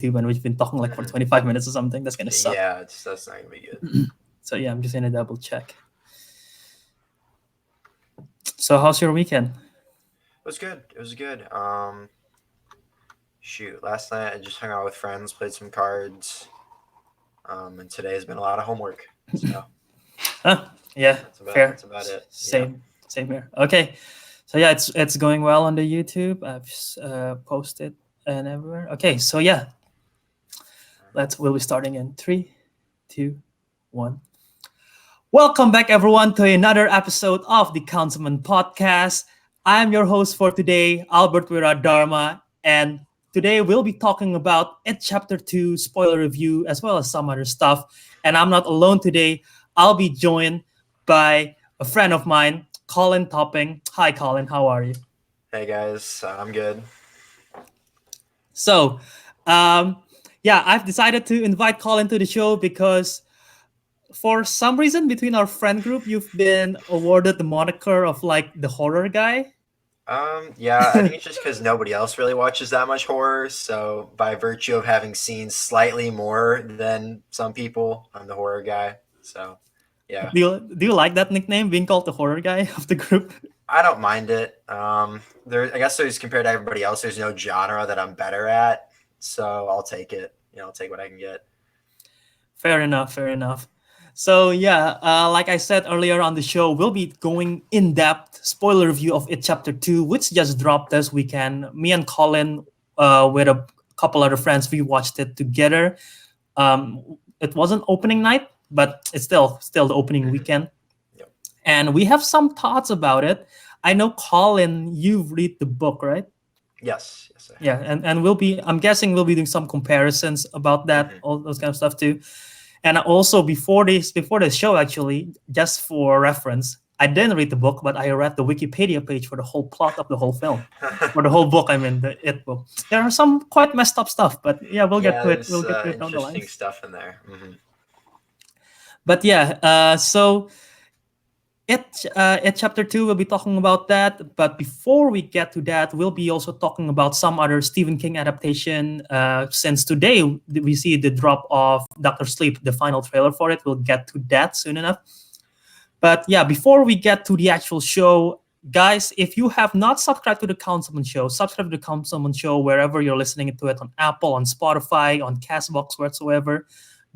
YouTube and we've been talking like for 25 minutes or something. That's gonna suck. Yeah, that's not gonna be good. So yeah, I'm just gonna double check. So how's your weekend? It was good. It was good. Shoot, last night I just hung out with friends, played some cards. And today has been a lot of homework. So Yeah, fair. that's about it. Same here. Okay, so yeah, it's going well on the YouTube. I've posted and everywhere. Okay, so yeah, we'll be starting in 3, 2, 1. Welcome back, everyone, to another episode of the Councilmen podcast. I'm your host for today, Albert Wiradharma, and today we'll be talking about It Chapter 2 spoiler review as well as some other stuff. And I'm not alone today. I'll be joined by a friend of mine, Colin Topping. Hi, Colin. How are you? Hey guys, I'm good. So, I've decided to invite Colin to the show because for some reason between our friend group, you've been awarded the moniker of like the horror guy. Yeah, I think it's just because nobody else really watches that much horror. So by virtue of having seen slightly more than some people, I'm the horror guy. So yeah. Do you like that nickname, being called the horror guy of the group? I don't mind it. I guess there's compared to everybody else, there's no genre that I'm better at. So I'll take it. I'll take what I can get. Fair enough. So yeah, like I said earlier on the show, we'll be going in-depth spoiler review of It Chapter 2, which just dropped this weekend. Me and Colin, with a couple other friends, we watched it together. It wasn't opening night, but it's still the opening weekend. Yep. And we have some thoughts about it. I know, Colin, you've read the book, right? Yes. Yeah, and I'm guessing we'll be doing some comparisons about that, all those kind of stuff too. And also before the show, actually, just for reference, I didn't read the book, but I read the Wikipedia page for the whole plot of the whole film. For the whole book, I mean the It book. There are some quite messed up stuff, but yeah, we'll get to it. We'll get to it down the line. Interesting stuff in there. Mm-hmm. But yeah, so It Chapter 2, we'll be talking about that. But before we get to that, we'll be also talking about some other Stephen King adaptation. Since today we see the drop of Dr. Sleep, the final trailer for it. We'll get to that soon enough. But yeah, before we get to the actual show, guys, if you have not subscribed to the Councilmen Show, subscribe to the Councilmen Show wherever you're listening to it, on Apple, on Spotify, on Castbox, whatsoever.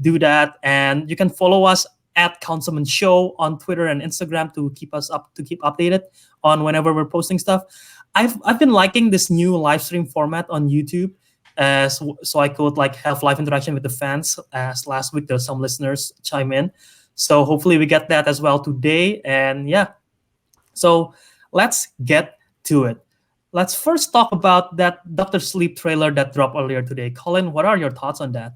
Do that. And you can follow us at Councilmen Show on Twitter and Instagram to keep updated on whenever we're posting stuff. I've been liking this new live stream format on YouTube, so I could like have live interaction with the fans. As last week there's some listeners chime in, so hopefully we get that as well today. And yeah, so let's get to it. Let's first talk about that Dr. Sleep trailer that dropped earlier today. Colin, what are your thoughts on that?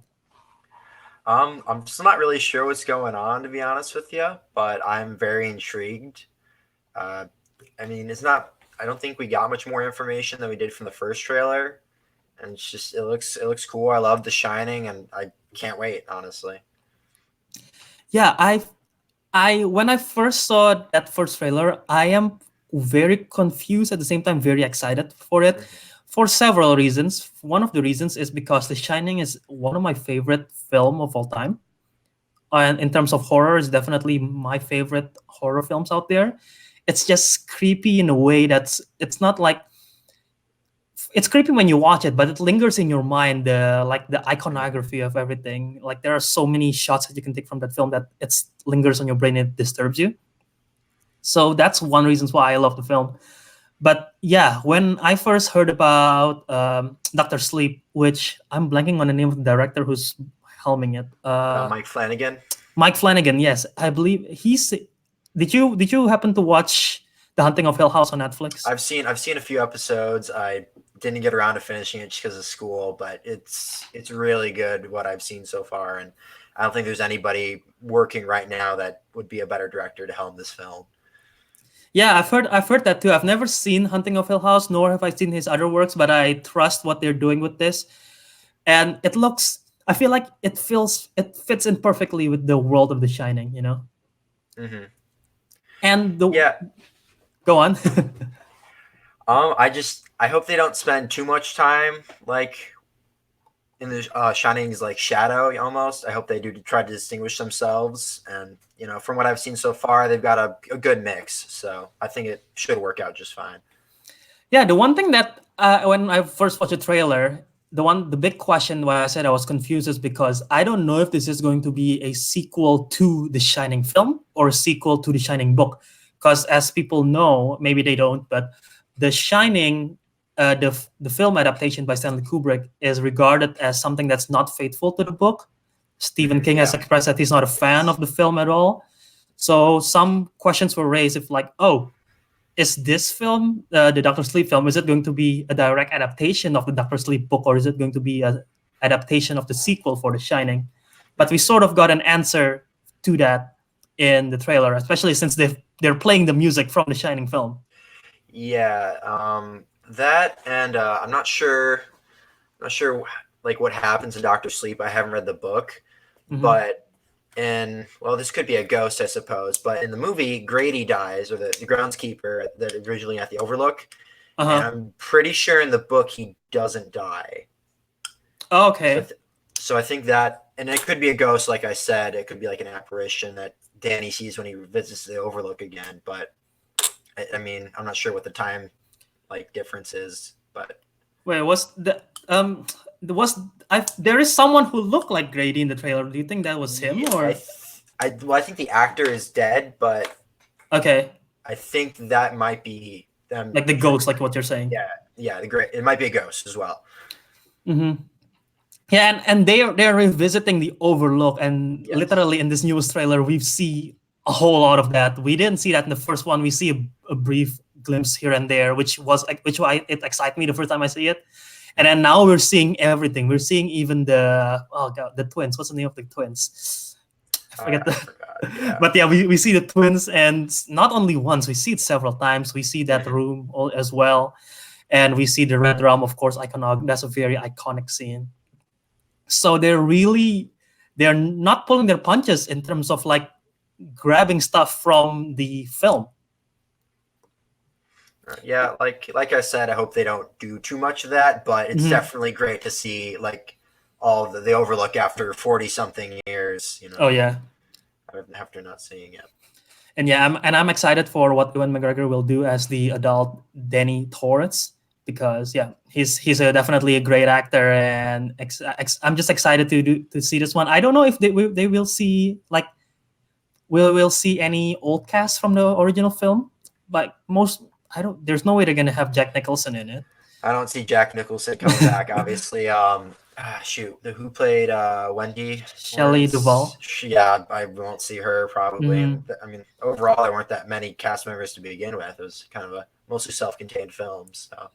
I'm still not really sure what's going on, to be honest with you, but I'm very intrigued. I mean, I don't think we got much more information than we did from the first trailer, and it looks cool. I love The Shining, and I can't wait, honestly. Yeah, when I first saw that first trailer, I am very confused at the same time, very excited for it. For several reasons. One of the reasons is because The Shining is one of my favorite film of all time. And in terms of horror, it's definitely my favorite horror films out there. It's just creepy in a way it's not like, it's creepy when you watch it, but it lingers in your mind, the iconography of everything. Like there are so many shots that you can take from that film that it lingers on your brain and it disturbs you. So that's one reason why I love the film. But yeah, when I first heard about Dr. Sleep, which I'm blanking on the name of the director who's helming it. Mike Flanagan. Mike Flanagan, yes. I believe Did you happen to watch The Haunting of Hill House on Netflix? I've seen a few episodes. I didn't get around to finishing it just because of school, but it's really good what I've seen so far, and I don't think there's anybody working right now that would be a better director to helm this film. Yeah, I've heard that too. I've never seen Haunting of Hill House, nor have I seen his other works, but I trust what they're doing with this. And I feel like it fits in perfectly with the world of The Shining, you know? Mm-hmm. And yeah. Go on. I hope they don't spend too much time like in the Shining's like shadow almost. I hope they do try to distinguish themselves. And from what I've seen so far, they've got a good mix. So I think it should work out just fine. Yeah, the one thing that when I first watched the trailer, the big question why I said I was confused is because I don't know if this is going to be a sequel to the Shining film or a sequel to the Shining book. Because as people know, maybe they don't, but the Shining, the film adaptation by Stanley Kubrick is regarded as something that's not faithful to the book. Stephen King has Yeah. expressed that he's not a fan of the film at all. So some questions were raised if like, oh, is this film, the Doctor Sleep film, is it going to be a direct adaptation of the Doctor Sleep book, or is it going to be an adaptation of the sequel for The Shining? But we sort of got an answer to that in the trailer, especially since they're playing the music from The Shining film. Yeah, that and I'm not sure like what happens in Doctor Sleep. I haven't read the book, but this could be a ghost, I suppose. But in the movie, Grady dies, or the groundskeeper that originally at the Overlook, and I'm pretty sure in the book he doesn't die. Oh, okay. So I think that, and it could be a ghost, like I said. It could be like an apparition that Danny sees when he visits the Overlook again. But I mean, I'm not sure what the time difference is. But wait, there is someone who looked like Grady in the trailer. Do you think that was him, or? I think the actor is dead, but okay, I think that might be them. Like the ghost, like what you're saying. Yeah, it might be a ghost as well. Yeah, and they're revisiting the Overlook, and literally in this newest trailer, we see a whole lot of that. We didn't see that in the first one. We see a brief glimpse here and there, which it excited me the first time I see it. And then now we're seeing everything. We're seeing even the twins. What's the name of the twins? I forget But yeah, we see the twins, and not only once, we see it several times. We see that room as well. And we see the red rum, of course, that's a very iconic scene. So they're not pulling their punches in terms of like grabbing stuff from the film. Yeah, like I said, I hope they don't do too much of that, but it's definitely great to see all the Overlook after 40-something years. Oh yeah, after not seeing it. And yeah, I'm excited for what Ewan McGregor will do as the adult Danny Torrance, because he's definitely a great actor, and I'm just excited to see this one. I don't know if they will see we'll see any old cast from the original film, but there's no way they're gonna have Jack Nicholson in it. I don't see Jack Nicholson coming back, obviously. Who played Wendy? Shelley Duvall. Yeah, I won't see her probably. I mean, overall, there weren't that many cast members to begin with. It was kind of a mostly self-contained film. So.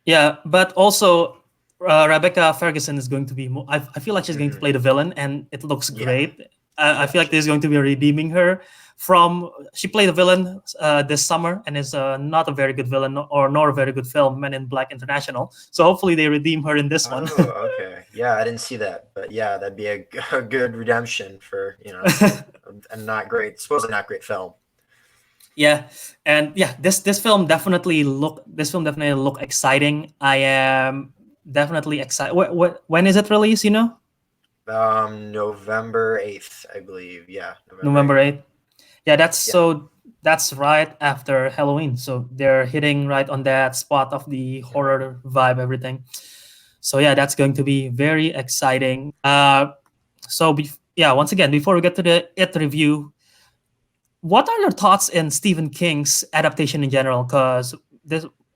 Yeah, but also Rebecca Ferguson is going to be. I feel like she's going to play the villain, and it looks great. I feel like there's going to be redeeming her from. She played the villain this summer, and is not a very good villain, nor a very good film, Men in Black International. So hopefully they redeem her in this one. Oh, okay. Yeah, I didn't see that, but yeah, that'd be a good redemption for a not great, supposedly not great film. Yeah, and yeah, this film definitely look exciting. I am definitely excited. When is it released? November 8th, I believe. Yeah, November 8th. Yeah, that's right after Halloween. So they're hitting right on that spot of the horror vibe, everything. So yeah, that's going to be very exciting. Once again, before we get to the It review, what are your thoughts in Stephen King's adaptation in general? Because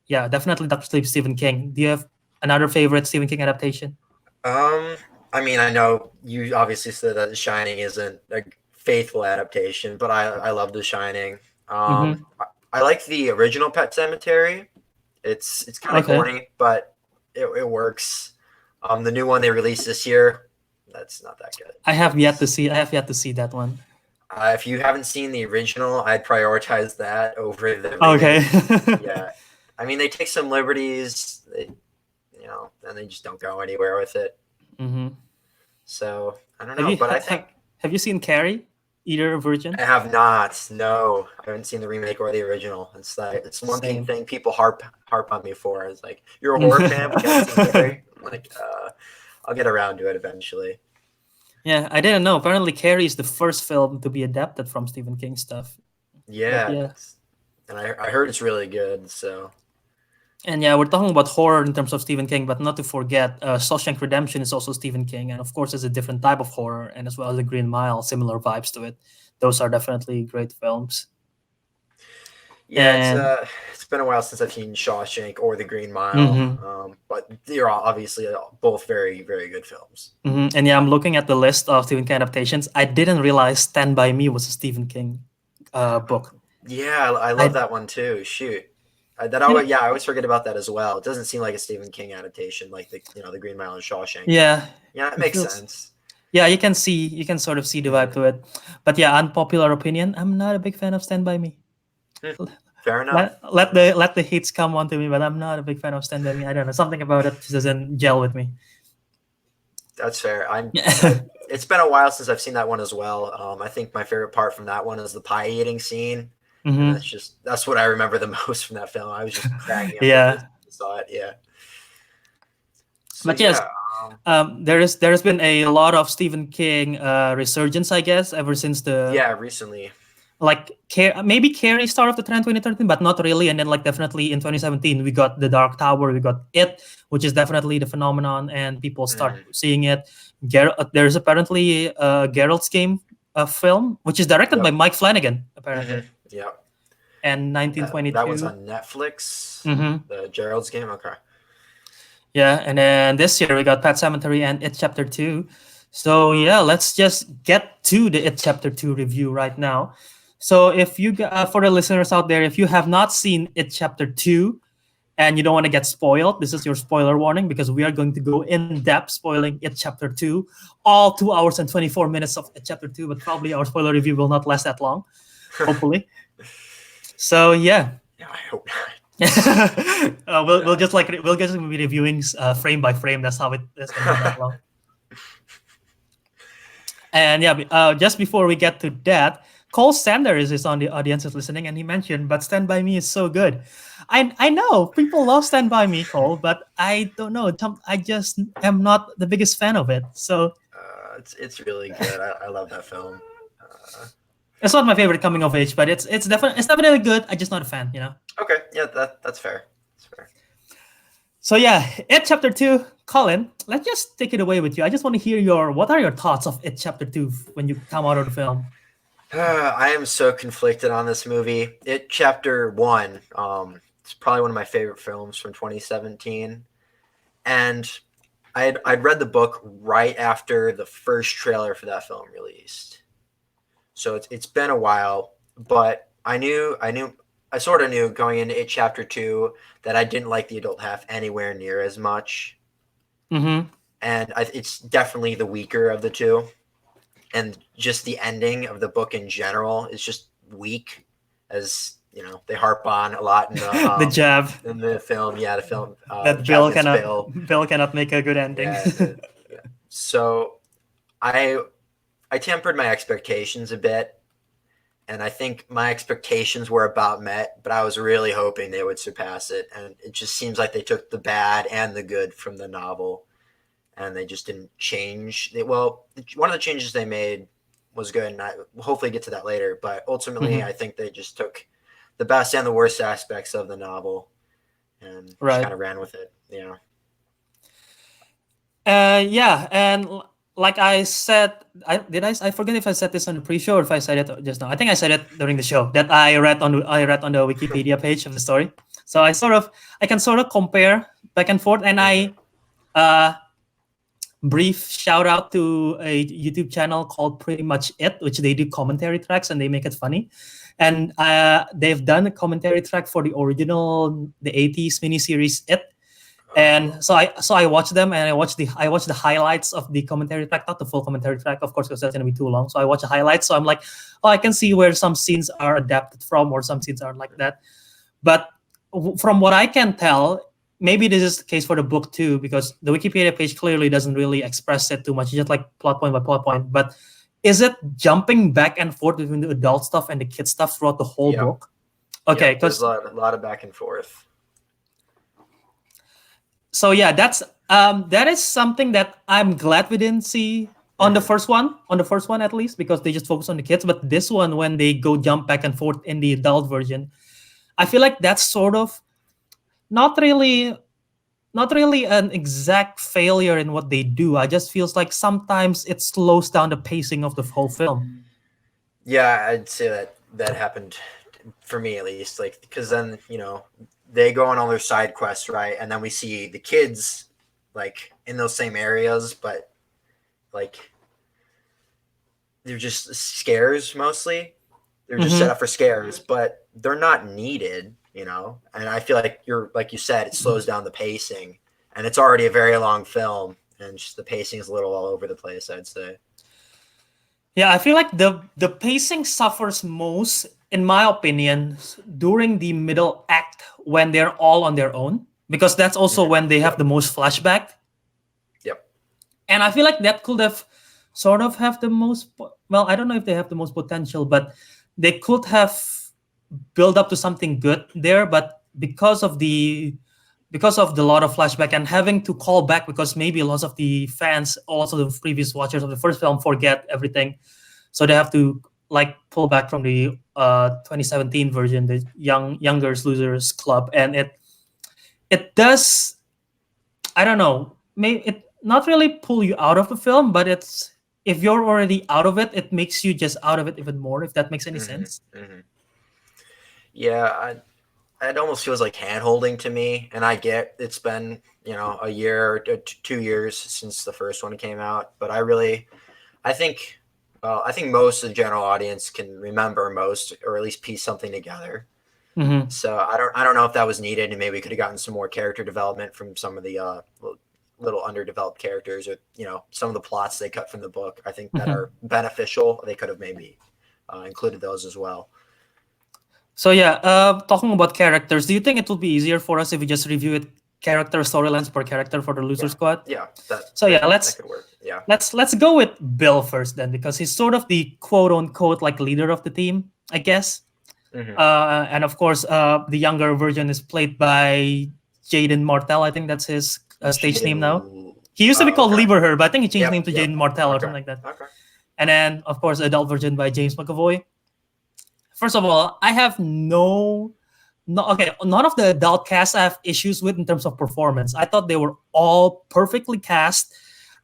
definitely Dr. Sleep, Stephen King. Do you have another favorite Stephen King adaptation? I mean, I know you obviously said that The Shining isn't a faithful adaptation, but I love The Shining. I like the original Pet Sematary. It's kind of corny, but it works. The new one they released this year, that's not that good. I have yet to see that one. If you haven't seen the original, I'd prioritize that over the remake. Yeah, I mean, they take some liberties, and they just don't go anywhere with it. So I don't know, have you seen Carrie, either version? I have not. No, I haven't seen the remake or the original. It's one thing people harp on me for. It's like, you're a horror fan, but you haven't seen Carrie. I'll get around to it eventually. Yeah, I didn't know. Apparently, Carrie is the first film to be adapted from Stephen King stuff. Yeah, Yeah. And I heard it's really good. So. And yeah, we're talking about horror in terms of Stephen King, but not to forget, Shawshank Redemption is also Stephen King, and of course, it's a different type of horror, and as well as The Green Mile, similar vibes to it. Those are definitely great films. Yeah, it's been a while since I've seen Shawshank or The Green Mile, but they're obviously both very, very good films. And yeah, I'm looking at the list of Stephen King adaptations. I didn't realize Stand By Me was a Stephen King book. Yeah, I love that one too. Shoot. I always forget about that as well. It doesn't seem like a Stephen King adaptation, like the Green Mile and Shawshank. Yeah, it makes sense. Yeah, you can sort of see the vibe to it. But yeah, unpopular opinion, I'm not a big fan of Stand By Me. Fair enough. Let the hates come on to me, but I'm not a big fan of Stand By Me. I don't know, something about it just doesn't gel with me. That's fair. It's been a while since I've seen that one as well. I think my favorite part from that one is the pie eating scene. And that's what I remember the most from that film. I was just cracking up. Yeah. I saw it. Yeah. So, but yes, there has been a lot of Stephen King resurgence, I guess, ever since recently. Like maybe Carrie started the trend 2013, but not really. And then definitely in 2017 we got The Dark Tower, we got It, which is definitely the phenomenon, and people start seeing it. There's apparently a Geralt's Game film, which is directed by Mike Flanagan, apparently. Yeah. And 1922. That was on Netflix. The Gerald's Game. Okay. Yeah, and then this year we got Pet Sematary and It Chapter 2. So yeah, let's just get to the It Chapter 2 review right now. So if you, for the listeners out there, if you have not seen It Chapter 2 and you don't want to get spoiled, this is your spoiler warning, because we are going to go in depth spoiling It Chapter 2, all 2 hours and 24 minutes of It Chapter 2, but probably our spoiler review will not last that long, hopefully. So yeah. Yeah, I hope not. We'll just be reviewing frame by frame. That's how that's going to be that long. And yeah, just before we get to that, Cole Sanders is on the audience is listening, and he mentioned, but Stand By Me is so good. I know people love Stand By Me, Cole, but I don't know. I just am not the biggest fan of it. So it's really good. I love that film. It's not my favorite coming of age, but it's definitely good. I'm just not a fan, Okay, yeah, that's fair. That's fair. So yeah, It Chapter 2, Colin, let's just take it away with you. I just want to hear what are your thoughts of It Chapter 2 when you come out of the film? I am so conflicted on this movie. It Chapter 1, it's probably one of my favorite films from 2017. And I'd read the book right after the first trailer for that film released. So it's been a while, but I sort of knew going into It Chapter 2 that I didn't like the adult half anywhere near as much. And it's definitely the weaker of the two. And just the ending of the book in general is just weak, as they harp on a lot in the the jab in the film. Yeah, the film that Bill cannot make a good ending. Yeah. So I tempered my expectations a bit, and I think my expectations were about met, but I was really hoping they would surpass it. And it just seems like they took the bad and the good from the novel, and they just didn't change. One of the changes they made was good, and we'll hopefully get to that later. But ultimately, I think they just took the best and the worst aspects of the novel and just kind of ran with it. Yeah. And like I said, I forget if I said this on the pre-show or if I said it just now. I think I said it during the show that I read on the Wikipedia page of the story. So I can sort of compare back and forth, and I brief shout out to a YouTube channel called Pretty Much It, which they do commentary tracks and they make it funny. And they've done a commentary track for the 80s miniseries It. And so I watched them, and I watched the highlights of the commentary track, not the full commentary track, of course, because that's gonna be too long. So I watched the highlights. So I'm like, I can see where some scenes are adapted from, or some scenes are like that. But from what I can tell, maybe this is the case for the book too, because the Wikipedia page clearly doesn't really express it too much. It's just like plot point by plot point. But is it jumping back and forth between the adult stuff and the kid stuff throughout the whole book? Okay, there's a lot of back and forth. So yeah, that's That is something that I'm glad we didn't see on the first one at least, because they just focus on the kids. But this one, when they go jump back and forth in the adult version, I feel like that's sort of not really not really an exact failure in what they do. I just feels like sometimes it slows down the pacing of the whole film. Yeah, I'd say that happened for me at least. Like, because then they go on all their side quests, right? And then we see the kids like in those same areas, but like they're just scares mostly. They're just set Mm-hmm. up for scares, but they're not needed. And I feel like like you said, it slows down the pacing, and it's already a very long film, and just the pacing is a little all over the place, I'd say. Yeah, I feel like the pacing suffers most, in my opinion, during the middle act when they're all on their own, because that's also Mm-hmm. when they have Yep. the most flashback. Yep. And I feel like that could have sort of have the most. Well, I don't know if they have the most potential, but they could have build up to something good there. But because of the lot of flashback and having to call back, because maybe lots of the fans, also the previous watchers of the first film, forget everything, so they have to like pull back from the 2017 version, the youngers losers club, and it does, I don't know, maybe it not really pull you out of the film, but it's, if you're already out of it, it makes you just out of it even more, if that makes any Mm-hmm. sense. Mm-hmm. Yeah, it almost feels like hand holding to me. And I get it's been, a year or 2 years since the first one came out, but I think, I think most of the general audience can remember most, or at least piece something together. Hmm. So I don't know if that was needed, and maybe we could have gotten some more character development from some of the little underdeveloped characters, or some of the plots they cut from the book. I think that Hmm. are beneficial. They could have maybe included those as well. So yeah, talking about characters, do you think it would be easier for us if we just review it character storylines per character for the loser Yeah, squad? yeah, So yeah, that could work. Yeah. let's go with Bill first then, because he's sort of the quote unquote like leader of the team, I guess. Mm-hmm. And of course, the younger version is played by Jaden Martell. I think that's his stage name now. Jaden. He used to be Oh, called okay. Lieberher, but I think he changed name Yep. to Yep. Jaden Martell or Okay. something like that. Okay. And then, of course, adult version by James McAvoy. First of all, I have no, okay, none of the adult cast I have issues with in terms of performance. I thought they were all perfectly cast,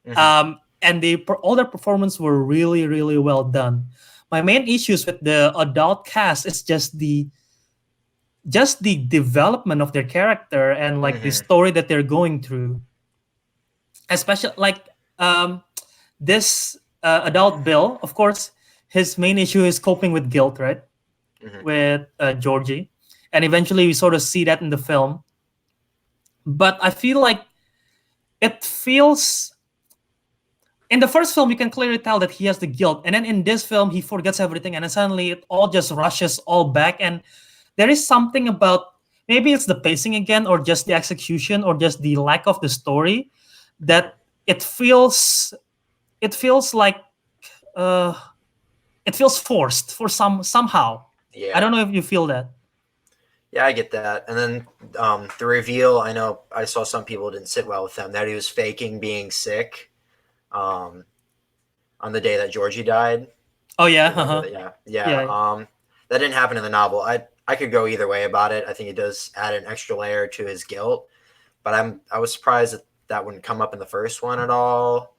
Mm-hmm. and all their performance were really, really well done. My main issues with the adult cast is just the development of their character and like the Mm-hmm. story that they're going through, especially like this adult Bill. Of course, his main issue is coping with guilt, right, Mm-hmm. with Georgie, and eventually we sort of see that in the film. But I feel like it feels, in the first film you can clearly tell that he has the guilt, and then in this film he forgets everything, and then suddenly it all just rushes all back. And there is something about, maybe it's the pacing again, or just the execution, or just the lack of the story, Mm-hmm. that it feels like uh it feels forced for somehow. I don't Yeah. know if you feel that. Yeah, I get that. And then the reveal, I know I saw some people didn't sit well with him, that he was faking being sick um, on the day that Georgie died. Oh yeah, Remember uh-huh. that? Yeah. Yeah. Yeah. That didn't happen in the novel. I could go either way about it. I think it does add an extra layer to his guilt, but I was surprised that that wouldn't come up in the first one at all.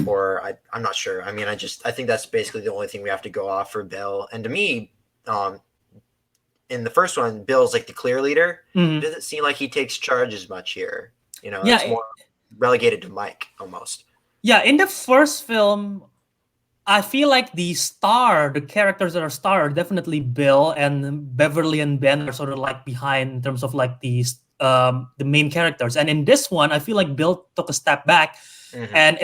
Or I'm not sure. I mean, I think that's basically the only thing we have to go off for Bill. And to me, um, in the first one, Bill's like the clear leader. It Mhm. doesn't seem like he takes charge as much here. Yeah, It's more relegated to Mike almost. yeah, in the first film I feel like the characters that are star are definitely Bill, and Beverly and Ben are sort of like behind in terms of like the main characters. And in this one, I feel like Bill took a step back, Mm-hmm. and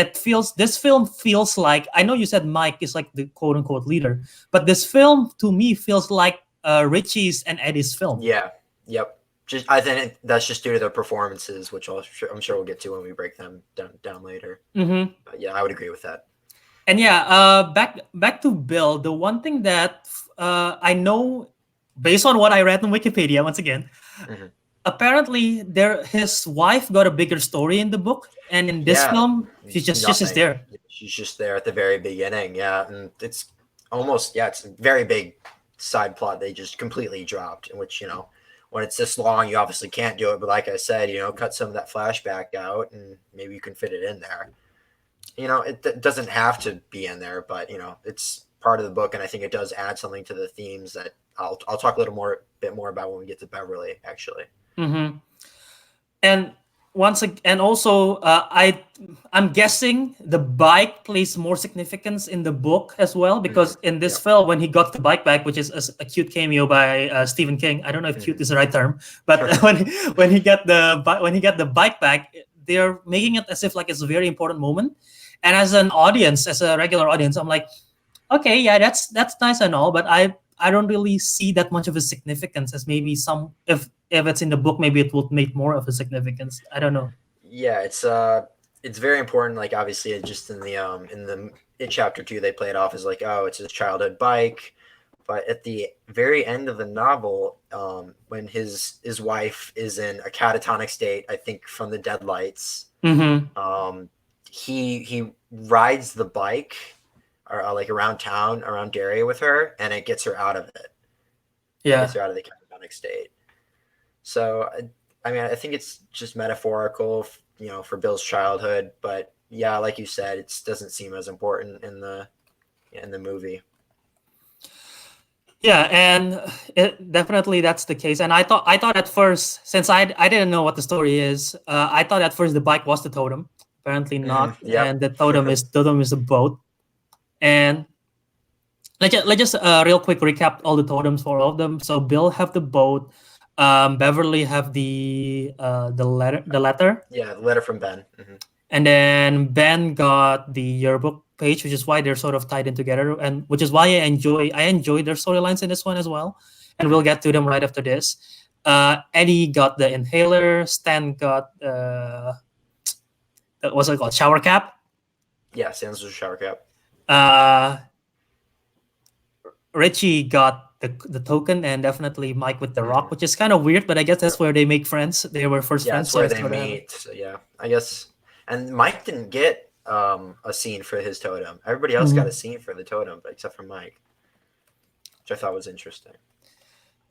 this film feels like, I know you said Mike is like the quote unquote leader, but this film to me feels like Richie's and Eddie's film. Yeah. Yep. Just I think that's just due to their performances, which I'm sure we'll get to when we break them down later. Hmm. But yeah, I would agree with that. And yeah, back to Bill. The one thing that I know, based on what I read on Wikipedia, once again, Mm-hmm. apparently his wife got a bigger story in the book, and in this Yeah, film she's just nothing. there. She's just there at the very beginning. Yeah, and it's almost it's a very big side plot they just completely dropped. In which when it's this long, you obviously can't do it. But like I said, cut some of that flashback out, and maybe you can fit it in there. It doesn't have to be in there, but it's part of the book, and I think it does add something to the themes that I'll talk a bit more about when we get to Beverly, actually. Mm-hmm. And once again, and also I'm guessing the bike plays more significance in the book as well, because in this film, when he got the bike back, which is a cute cameo by Stephen King. I don't know if cute is the right term, but when he got the bike back, they're making it as if like it's a very important moment. And as an audience, as a regular audience, I'm like, okay, yeah, that's nice and all, but I don't really see that much of a significance as maybe some if it's in the book, maybe it would make more of a significance. I don't know. Yeah, it's very important. Like obviously, it just in chapter 2, they play it off as like, oh, it's his childhood bike. But at the very end of the novel, when his wife is in a catatonic state, I think from the deadlights, he rides the bike or like around town, around Derry with her, and it gets her out of it. Yeah, it gets her out of the catatonic state. So, I mean, I think it's just metaphorical, for Bill's childhood. But yeah, like you said, it doesn't seem as important in the movie. Yeah, and definitely that's the case. And I thought at first, since I didn't know what the story is, I thought at first the bike was the totem. Apparently not, Yep. and the totem is the boat. And let's just real quick recap all the totems for all of them. So Bill have the boat, Beverly have the letter. Yeah, the letter from Ben. And then Ben got the yearbook page, which is why they're sort of tied in together, and which is why I enjoy their storylines in this one as well. And we'll get to them right after this. Eddie got the inhaler. Stan got what's it called? Shower cap. Yeah, Stan's a shower cap. Richie got the token, and definitely Mike with the rock, which is kind of weird, but I guess that's where they make friends. They were first friends. Yeah, that's where they meet. So yeah, I guess. And Mike didn't get a scene for his totem. Everybody else got a scene for the totem, but except for Mike, which I thought was interesting.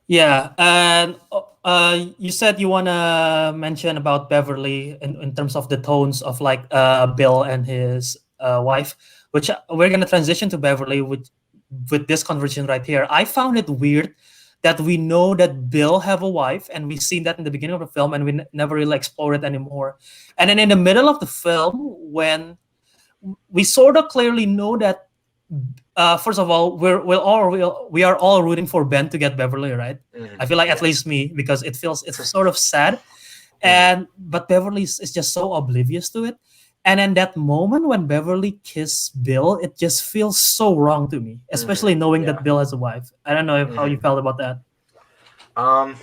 Yeah, and you said you want to mention about Beverly in terms of the tones of like Bill and his wife, which we're gonna transition to Beverly with this conversation right here. I found it weird that we know that Bill have a wife, and we've seen that in the beginning of the film, and we never really explore it anymore. And then in the middle of the film, when we sort of clearly know that, first of all, we are all rooting for Ben to get Beverly, right? I feel like at least me, because it's sort of sad, but Beverly is just so oblivious to it. And in that moment when Beverly kissed Bill, it just feels so wrong to me, especially knowing that Bill has a wife. I don't know how you felt about that.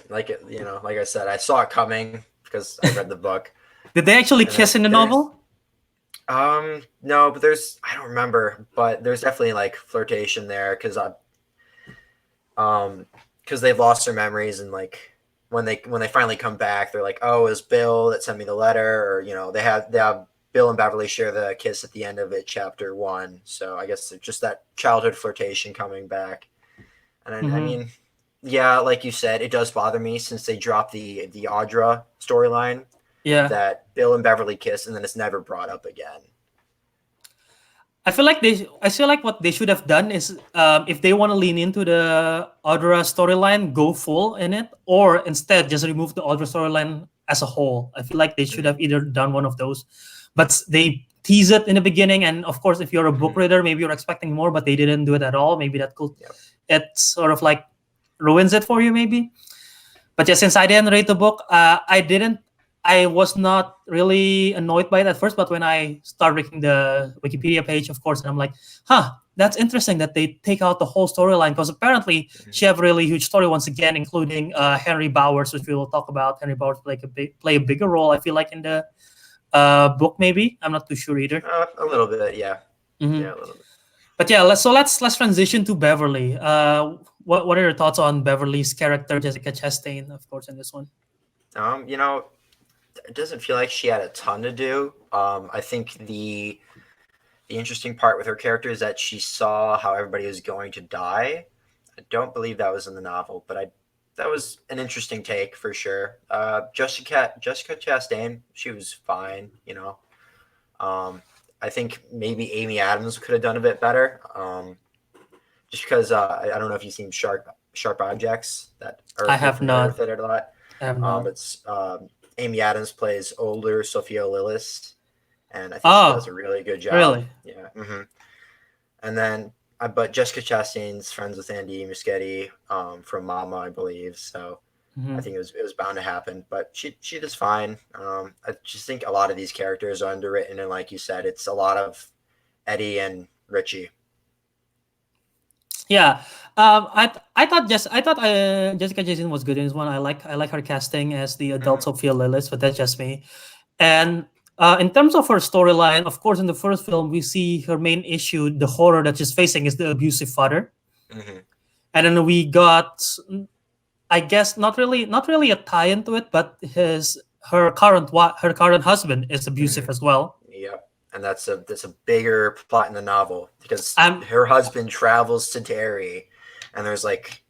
Like I said, I saw it coming because I read the book. Did they actually kiss in the novel? No, but I don't remember, but there's definitely like flirtation there because they've lost their memories, and like when they finally come back, they're like, oh, it was Bill that sent me the letter, or they have Bill and Beverly share the kiss at the end of it, chapter 1. So I guess it's just that childhood flirtation coming back. And I mean, yeah, like you said, it does bother me since they dropped the Audra storyline. Yeah, that Bill and Beverly kiss, and then it's never brought up again. I feel like what they should have done is, if they want to lean into the Audra storyline, go full in it, or instead just remove the Audra storyline as a whole. I feel like they should have either done one of those. But they tease it in the beginning, and of course, if you're a book reader, maybe you're expecting more, but they didn't do it at all. Maybe that could it sort of like ruins it for you, maybe. But yeah, since I didn't read the book, I was not really annoyed by it at first. But when I start reading the Wikipedia page, of course, and I'm like, that's interesting that they take out the whole storyline, because apparently she have really huge story once again, including Henry Bowers, which we will talk about. Henry Bowers play a bigger role, I feel like, in the book. Maybe I'm not too sure either. A little bit, yeah. Yeah, a little bit. But yeah, let's transition to Beverly. What are your thoughts on Beverly's character, Jessica Chastain, of course, in this one? You know, it doesn't feel like she had a ton to do. I think the interesting part with her character is that she saw how everybody was going to die. I don't believe that was in the novel, but that was an interesting take for sure. Jessica Chastain, she was fine. I think maybe Amy Adams could have done a bit better. Just because I don't know if you've seen Sharp Objects that are I if you're have familiar with not. it a lot. I have not. It's Amy Adams plays older Sophia Lillis, and I think she does Oh, a really good job. really? Yeah. And then, but Jessica Chastain's friends with Andy Muschietti from Mama, I believe. So I think it was bound to happen. But she does fine. I just think a lot of these characters are underwritten, and like you said, it's a lot of Eddie and Richie. Yeah, I thought Jessica Jason was good in this one. I like her casting as the adult Sophia Lillis, but that's just me. And in terms of her storyline, of course, in the first film we see her main issue, the horror that she's facing, is the abusive father, and then we got, I guess, not really a tie into it, but her current husband is abusive as well. Yep. And that's a bigger plot in the novel because Um, her husband travels to Derry, and there's like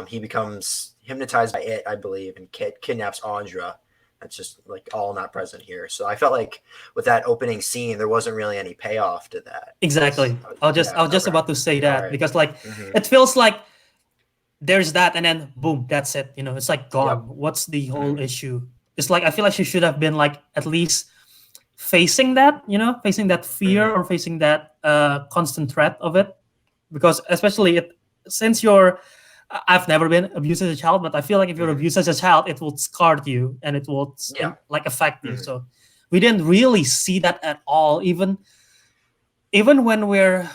he becomes hypnotized by it, I believe, and kidnaps Andra. That's just like all not present here. So I felt like with that opening scene, there wasn't really any payoff to that. exactly. I was just Okay. about to say that, Right. because like it feels like there's that, and then boom, that's it. It's like gone. Yep. What's the whole issue? It's like I feel like she should have been like at least facing that, facing that fear, or facing that constant threat of it, because especially since I've never been abused as a child, but I feel like if you're abused as a child, it will scar you and it will like affect you. So we didn't really see that at all. Even when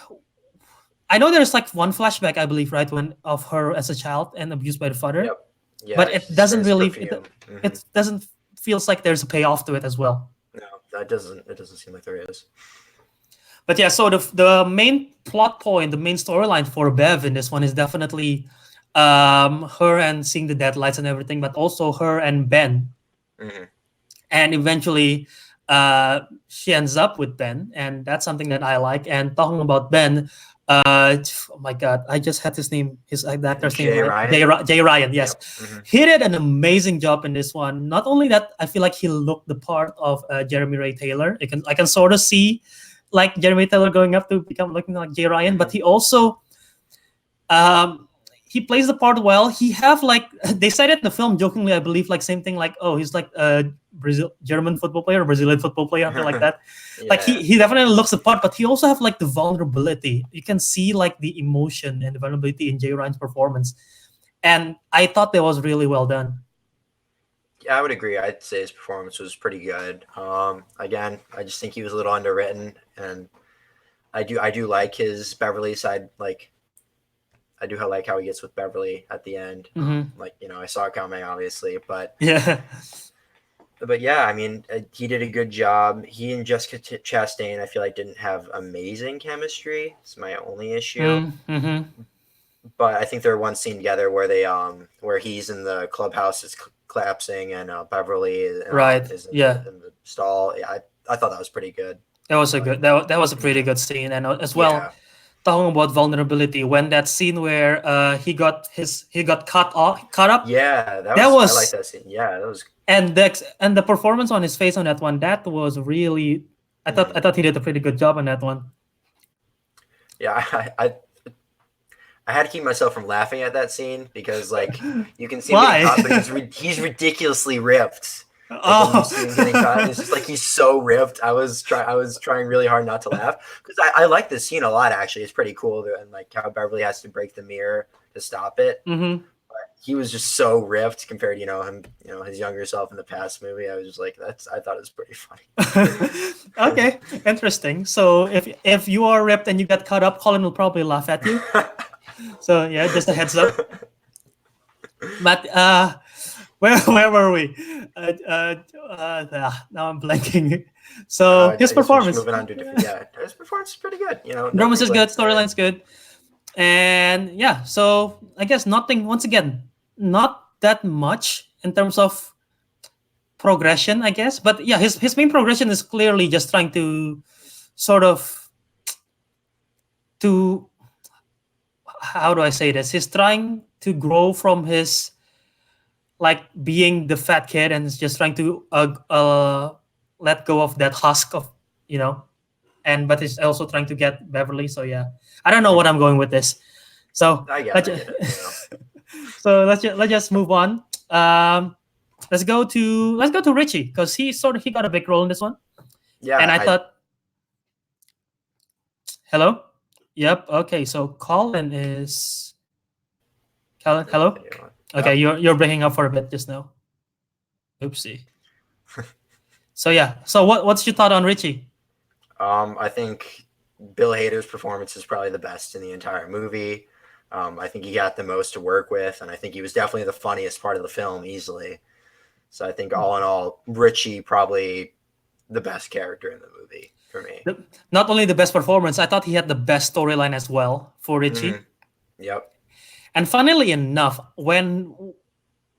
I know there's like one flashback, I believe, right, when of her as a child and abused by the father. Yep. Yeah, but it doesn't really perfume. it doesn't feels like there's a payoff to it as well. No, that doesn't. It doesn't seem like there is. But yeah, so the main plot point, the main storyline for Bev in this one is definitely her and seeing the deadlights and everything, but also her and Ben. And eventually she ends up with Ben, and that's something that I like. And talking about Ben, oh my god, I just had his name, the actor's name, Jay Ryan. Yes. He did an amazing job in this one. Not only that, I feel like he looked the part of Jeremy Ray Taylor. I can sort of see like Jeremy Taylor going up to become looking like Jay Ryan, but he also he plays the part well. He have like, they said it in the film jokingly, I believe, like same thing, like, oh, he's like a German football player or Brazilian football player, something like that. Like he definitely looks the part, but he also have like the vulnerability. You can see like the emotion and the vulnerability in Jay Ryan's performance, and I thought that was really well done. Yeah, I would agree. I'd say his performance was pretty good. Again, I just think he was a little underwritten, and I do like his Beverly side. Like, I do like how he gets with Beverly at the end. Like, I saw it coming, obviously, but yeah, I mean, he did a good job. He and Jessica Chastain, I feel like, didn't have amazing chemistry. It's my only issue. But I think there one scene together where they where he's in the clubhouse is collapsing, and Beverly is in the stall. Yeah, I thought that was pretty good. That was that was a pretty good scene, and as well, talking about vulnerability, when that scene where he got cut up. Yeah, that was I like that scene. Yeah, that was. And the performance on his face on that one, that was really, I thought he did a pretty good job on that one. Yeah, I had to keep myself from laughing at that scene because, like, you can see him getting caught, but he's ridiculously ripped. Like, it's just like he's so ripped. I was trying really hard not to laugh because I like this scene a lot. Actually, it's pretty cool, and like how Beverly has to break the mirror to stop it. But he was just so ripped compared to him, his younger self in the past movie. I was just like, I thought it was pretty funny. Okay, interesting. So if you are ripped and you get cut up, Colin will probably laugh at you. So yeah, just a heads up. But where were we? Now I'm blanking. So his performance. Moving on to his performance is pretty good. Performance is good. Storyline's good, and yeah. So I guess nothing. Once again, not that much in terms of progression, I guess. But yeah, his main progression is clearly just trying to sort of to how do I say this? He's trying to grow from his like being the fat kid and is just trying to let go of that husk of you know, and but he's also trying to get Beverly. So yeah, I don't know what I'm going with this. So I get let's it. so let's just move on. Let's go to Richie because he got a big role in this one. Yeah, And I thought, hello, yep, okay. So Colin is hello. Okay, you're breaking up for a bit just now. Oopsie. So yeah, so what's your thought on Richie? I think Bill Hader's performance is probably the best in the entire movie. I think he got the most to work with, and I think he was definitely the funniest part of the film easily. So I think all in all, Richie probably the best character in the movie for me. Not only the best performance, I thought he had the best storyline as well for Richie. Yep. And funnily enough, when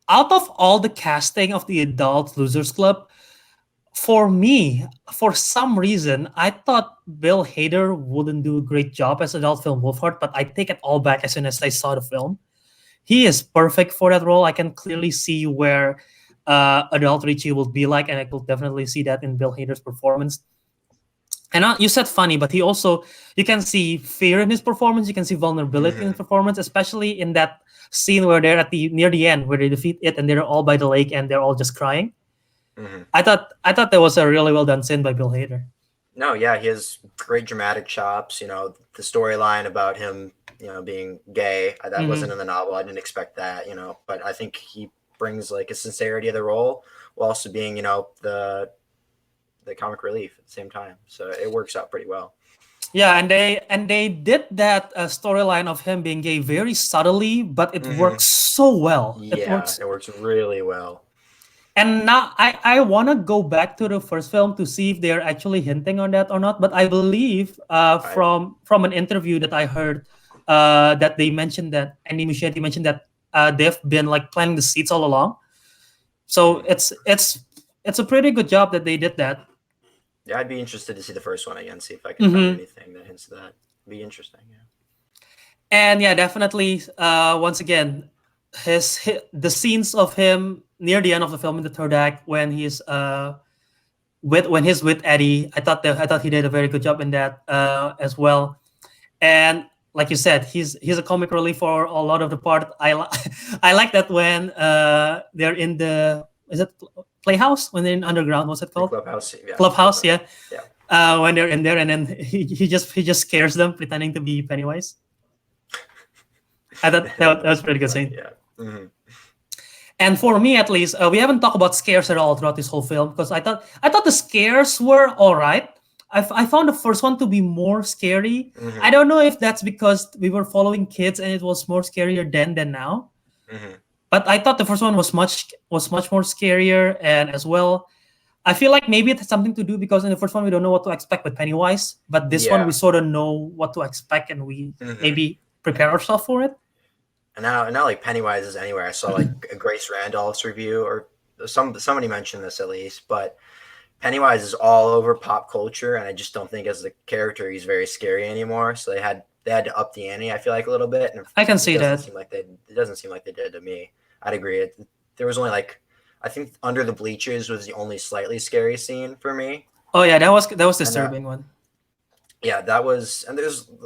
out of all the casting of the Adult Losers Club, for me, for some reason, I thought Bill Hader wouldn't do a great job as adult film Wolfhard, but I take it all back as soon as I saw the film. He is perfect for that role. I can clearly see where adult Richie will be like, and I could definitely see that in Bill Hader's performance. And you said funny, but you can see fear in his performance. You can see vulnerability in his performance, especially in that scene where they're near the end, where they defeat it and they're all by the lake and they're all just crying. I thought that was a really well done scene by Bill Hader. No, yeah, he has great dramatic chops. You know, the storyline about him, being gay, that wasn't in the novel. I didn't expect that, but I think he brings like a sincerity of the role while also being, the comic relief at the same time. So it works out pretty well. Yeah, and they did that storyline of him being gay very subtly, but it works so well. Yeah, it works really well. And now I want to go back to the first film to see if they're actually hinting on that or not. But I believe from an interview that I heard that they mentioned that Andy Muschietti mentioned that they've been like planting the seeds all along. So it's a pretty good job that they did that. Yeah, I'd be interested to see the first one again, see if I can find anything that hints to that. It'd be interesting, yeah. And yeah, definitely. Once again, the scenes of him near the end of the film in the third act when he's with Eddie, I thought he did a very good job in that as well. And like you said, he's a comic relief for a lot of the part. I like that when they're in the Playhouse, when they're in underground. What's it called? Clubhouse. Yeah. When they're in there, and then he just scares them, pretending to be Pennywise. I thought that was a pretty good scene. Yeah. And for me, at least, we haven't talked about scares at all throughout this whole film because I thought the scares were all right. I found the first one to be more scary. I don't know if that's because we were following kids and it was more scarier then than now. But I thought the first one was much more scarier, and as well, I feel like maybe it has something to do because in the first one we don't know what to expect with Pennywise, but this one we sort of know what to expect and we maybe prepare ourselves for it. And now like Pennywise is anywhere. I saw like a Grace Randolph's review, or somebody mentioned this at least, but Pennywise is all over pop culture, and I just don't think as a character he's very scary anymore. So they had to up the ante, I feel like, a little bit. And I can see that. It doesn't seem like they did to me. I'd agree. There was only like, I think Under the Bleachers was the only slightly scary scene for me. Oh yeah, that was disturbing one. Yeah, that was, and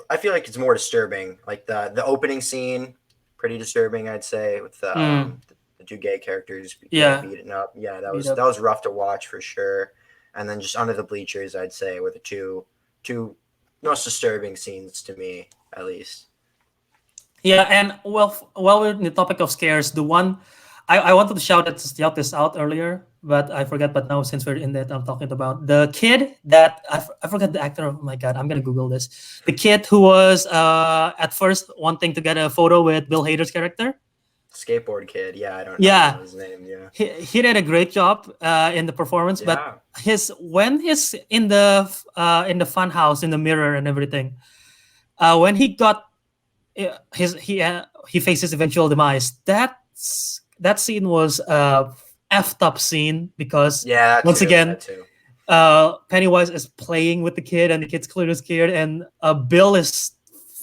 I feel like it's more disturbing. Like the opening scene, pretty disturbing, I'd say, with the two gay characters beating up. Yeah, that was rough to watch for sure. And then just Under the Bleachers, I'd say, were the two most disturbing scenes to me, at least. Yeah, and while we're in the topic of scares, the one I wanted to shout this out earlier, but I forgot. But now since we're in that, I'm talking about the kid that I forgot the actor. Oh my god, I'm gonna Google this. The kid who was at first wanting to get a photo with Bill Hader's character. Skateboard kid, yeah, I don't know his name. Yeah, he did a great job in the performance, but when he's in the fun house in the mirror and everything, when he got he faces eventual demise. That scene was effed up scene because Yeah, once again, that too. Pennywise is playing with the kid, and the kid's clearly scared, and Bill is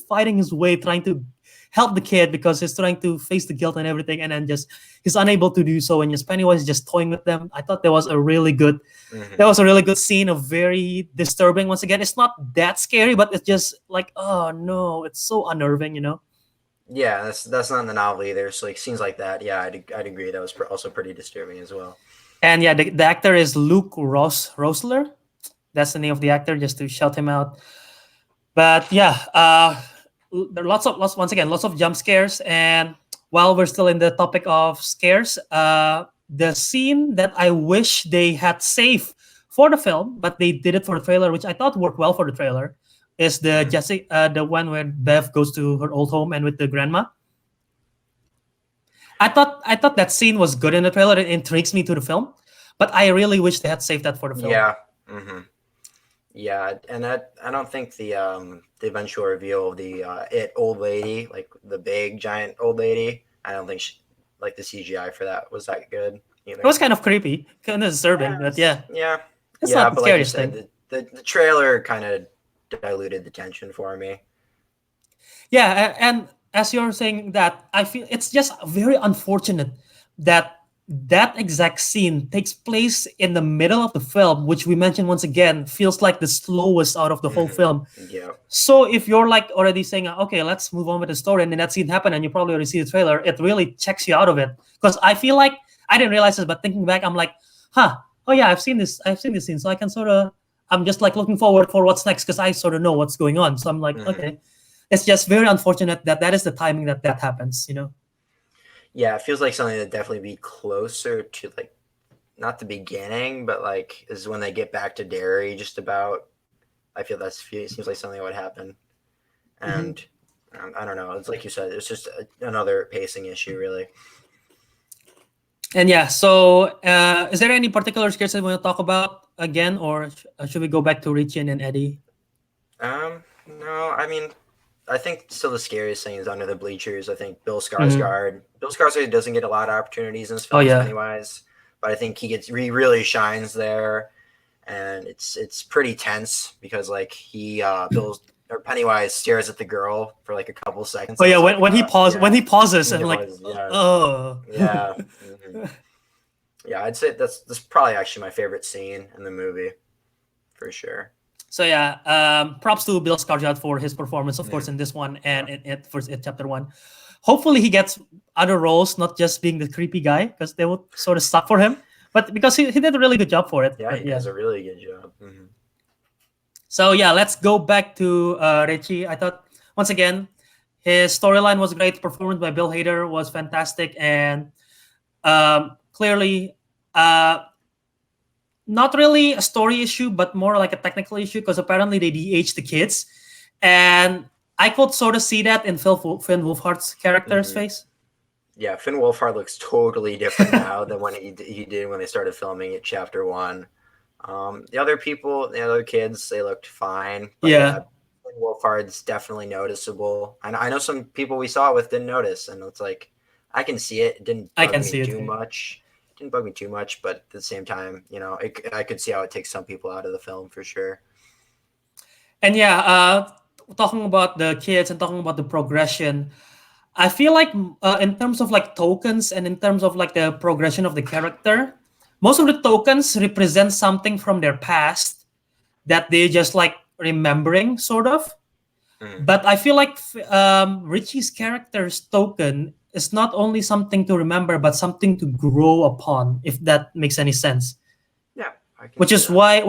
fighting his way, trying to help the kid because he's trying to face the guilt and everything, and then just he's unable to do so, and just Pennywise is just toying with them. I thought that was a really good scene, of very disturbing. Once again, it's not that scary, but it's just like, oh no, it's so unnerving, Yeah, that's not in the novel either. So like scenes like that, yeah, I'd agree. That was also pretty disturbing as well. And yeah, the actor is Luke Rosler. That's the name of the actor, just to shout him out. But yeah, there are lots of jump scares. And while we're still in the topic of scares, the scene that I wish they had saved for the film, but they did it for the trailer, which I thought worked well for the trailer, is the one where Bev goes to her old home and with the grandma. I thought that scene was good in the trailer. It intrigues me to the film, but I really wish they had saved that for the film. Yeah. Mm-hmm. Yeah, and I don't think the eventual reveal of the old lady, like the big giant old lady, I don't think like the CGI for that was that good either. It was kind of creepy, kind of disturbing, but yeah. Yeah. It's yeah, not the but like you scariest said, thing. the trailer kind of diluted the tension for me. Yeah, and as you're saying that, I feel it's just very unfortunate that that exact scene takes place in the middle of the film, which we mentioned once again feels like the slowest out of the whole film. Yeah. So if you're like already saying, okay, let's move on with the story, and then that scene happened, and you probably already see the trailer, it really checks you out of it. Because I feel like I didn't realize this, but thinking back, I'm like, oh yeah, I've seen this scene, so I can I'm just like looking forward for what's next because I sort of know what's going on. So I'm like, okay. It's just very unfortunate that is the timing that happens, Yeah, it feels like something that definitely be closer to like not the beginning, but like is when they get back to Derry. Just about, I feel it seems like something that would happen, and I don't know. It's like you said, it's just another pacing issue, really. And yeah, so is there any particular scares that we want to talk about again, or should we go back to Richie and then Eddie? No, I mean, I think still the scariest thing is under the bleachers. I think Bill Skarsgård. Bill Skarsgård doesn't get a lot of opportunities in this film, Pennywise, but I think he really shines there, and it's pretty tense because like Pennywise stares at the girl for like a couple seconds. Oh yeah, when he pauses and like, oh yeah. Yeah, I'd say that's probably actually my favorite scene in the movie, for sure. So yeah, props to Bill Skarsgård for his performance, of course, in this one and in chapter 1. Hopefully, he gets other roles, not just being the creepy guy, because they would sort of suck for him. But because he did a really good job for it. Yeah, he does a really good job. So yeah, let's go back to Richie. I thought once again his storyline was great. Performance by Bill Hader was fantastic, and clearly. Not really a story issue, but more like a technical issue because apparently they de-aged the kids. And I could sort of see that in Finn Wolfhard's character's face. Yeah, Finn Wolfhard looks totally different now than when he did when they started filming it, chapter 1. The other kids, they looked fine. But Finn Wolfhard's definitely noticeable. I know some people we saw it with didn't notice, and it's like, I can see it. It didn't bug me too much. Didn't bug me too much, but at the same time, I could see how it takes some people out of the film for sure. And yeah, talking about the kids and talking about the progression, I feel like in terms of like tokens and in terms of like the progression of the character, most of the tokens represent something from their past that they just like remembering, sort of. But I feel like Richie's character's token is not only something to remember, but something to grow upon, if that makes any sense. Yeah. Which is why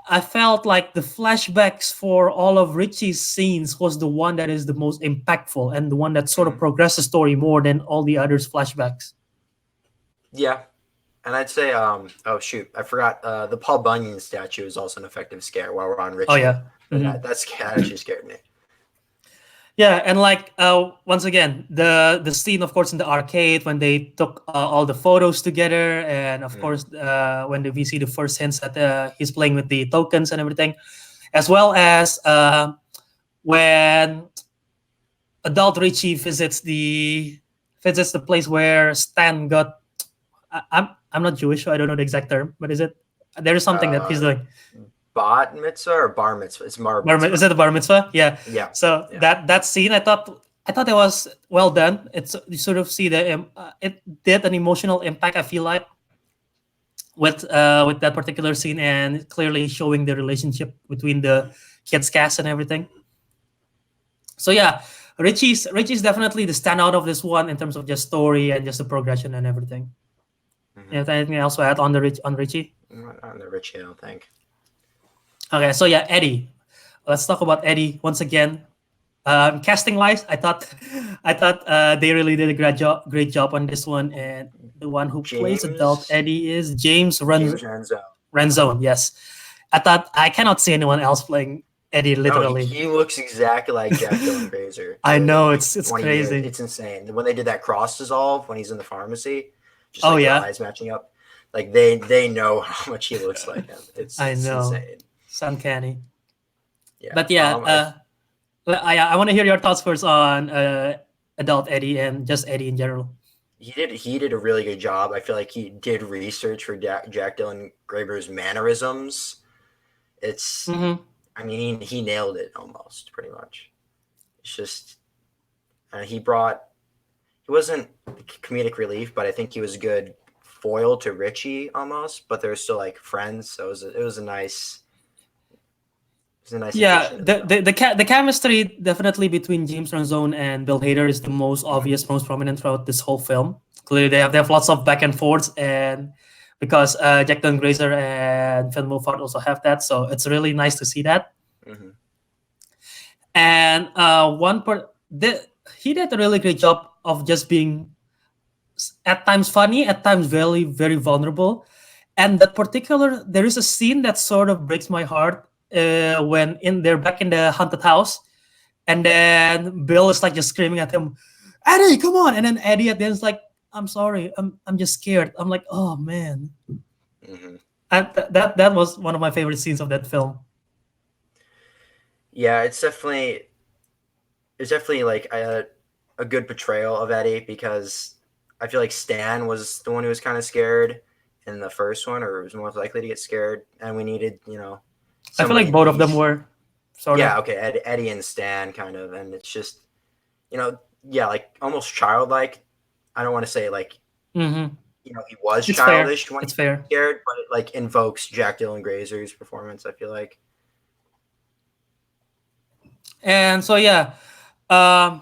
I felt like the flashbacks for all of Richie's scenes was the one that is the most impactful and the one that sort of progressed the story more than all the others' flashbacks. Yeah. And I'd say, I forgot, the Paul Bunyan statue is also an effective scare while we're on Richie. Oh, yeah. That actually scared me. Yeah, and like once again, the scene, of course, in the arcade when they took all the photos together, and of course when we see the first hints that he's playing with the tokens and everything, as well as when adult Richie visits the place where Stan got I'm not Jewish, so I don't know the exact term, but is it there is something that he's Uh, doing? Bat mitzvah or bar mitzvah? It's bar Is mitzvah. it the bar mitzvah? Yeah. Yeah, So yeah. that scene, I thought it was well done. It's you sort of see it did an emotional impact. I feel like with that particular scene, and clearly showing the relationship between the kids cast and everything. So yeah, Richie's definitely the standout of this one in terms of just story and just the progression and everything. Mm-hmm. You have anything else to add on Richie? On the Richie, I don't think. Okay, so yeah, Eddie. Let's talk about Eddie once again. Casting wise, I thought they really did a great job on this one, and the one who plays adult James Eddie is James Renzo. Renzone. Yes, I thought I cannot see anyone else playing Eddie No, literally. he looks exactly like Jack Dylan Grazer. I know Like it's 20 years. crazy. It's insane. When they did that cross dissolve when he's in the pharmacy, just Oh like their yeah, eyes matching up, like they know how much he looks like him. I It's know insane. it's uncanny. Yeah. But yeah, I want to hear your thoughts first on adult Eddie and just Eddie in general. He did a really good job. I feel like he did research for Jack Dylan Graber's mannerisms. It's Mm-hmm. I mean he nailed it almost pretty much. It's just he wasn't comedic relief, but I think he was a good foil to Richie almost. But they're still like friends, so it was a nice Yeah, addition to the film. the chemistry definitely between James Ranzone and Bill Hader is the most obvious, most prominent throughout this whole film. Clearly, they have lots of back and forths, and because Jack Dunn Grazer and Finn Wolfhard also have that, so it's really nice to see that. Mm-hmm. And he did a really great job of just being at times funny, at times very very vulnerable. And there is a scene that sort of breaks my heart when they're back in the haunted house, and then Bill is like just screaming at him, Eddie, come on! And then Eddie at the end is like, I'm sorry, I'm just scared. I'm like, oh man, Mm-hmm. that was one of my favorite scenes of that film. Yeah, it's definitely like a good portrayal of Eddie because I feel like Stan was the one who was kind of scared in the first one, or was more likely to get scared, and we needed I feel like somebody both of them were sort of. yeah, okay, Eddie and Stan kind of, and it's just yeah, like almost childlike. I don't want to say like Mm-hmm. he was It's fair. childish when It's he was fair. scared, but it like invokes Jack Dylan Grazer's performance. I feel like. And so yeah,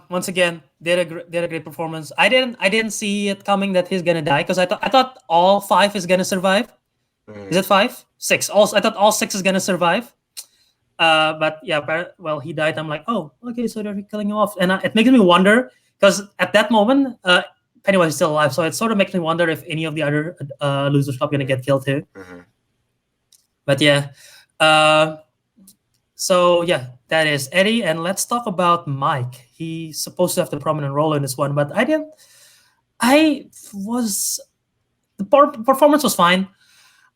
once again, did a great performance. I didn't see it coming that he's gonna die because I thought all five is gonna survive. Is Mm, it five? Six. Also, I thought all six is gonna survive. But yeah, well, he died. I'm like, oh, okay, so they're killing him off, and it makes me wonder because at that moment, Pennywise is still alive, so it sort of makes me wonder if any of the other losers are gonna get killed too. mhm. But yeah, uh, so yeah, that is Eddie, and let's talk about Mike. He's supposed to have the prominent role in this one, but I didn't. I was performance was fine.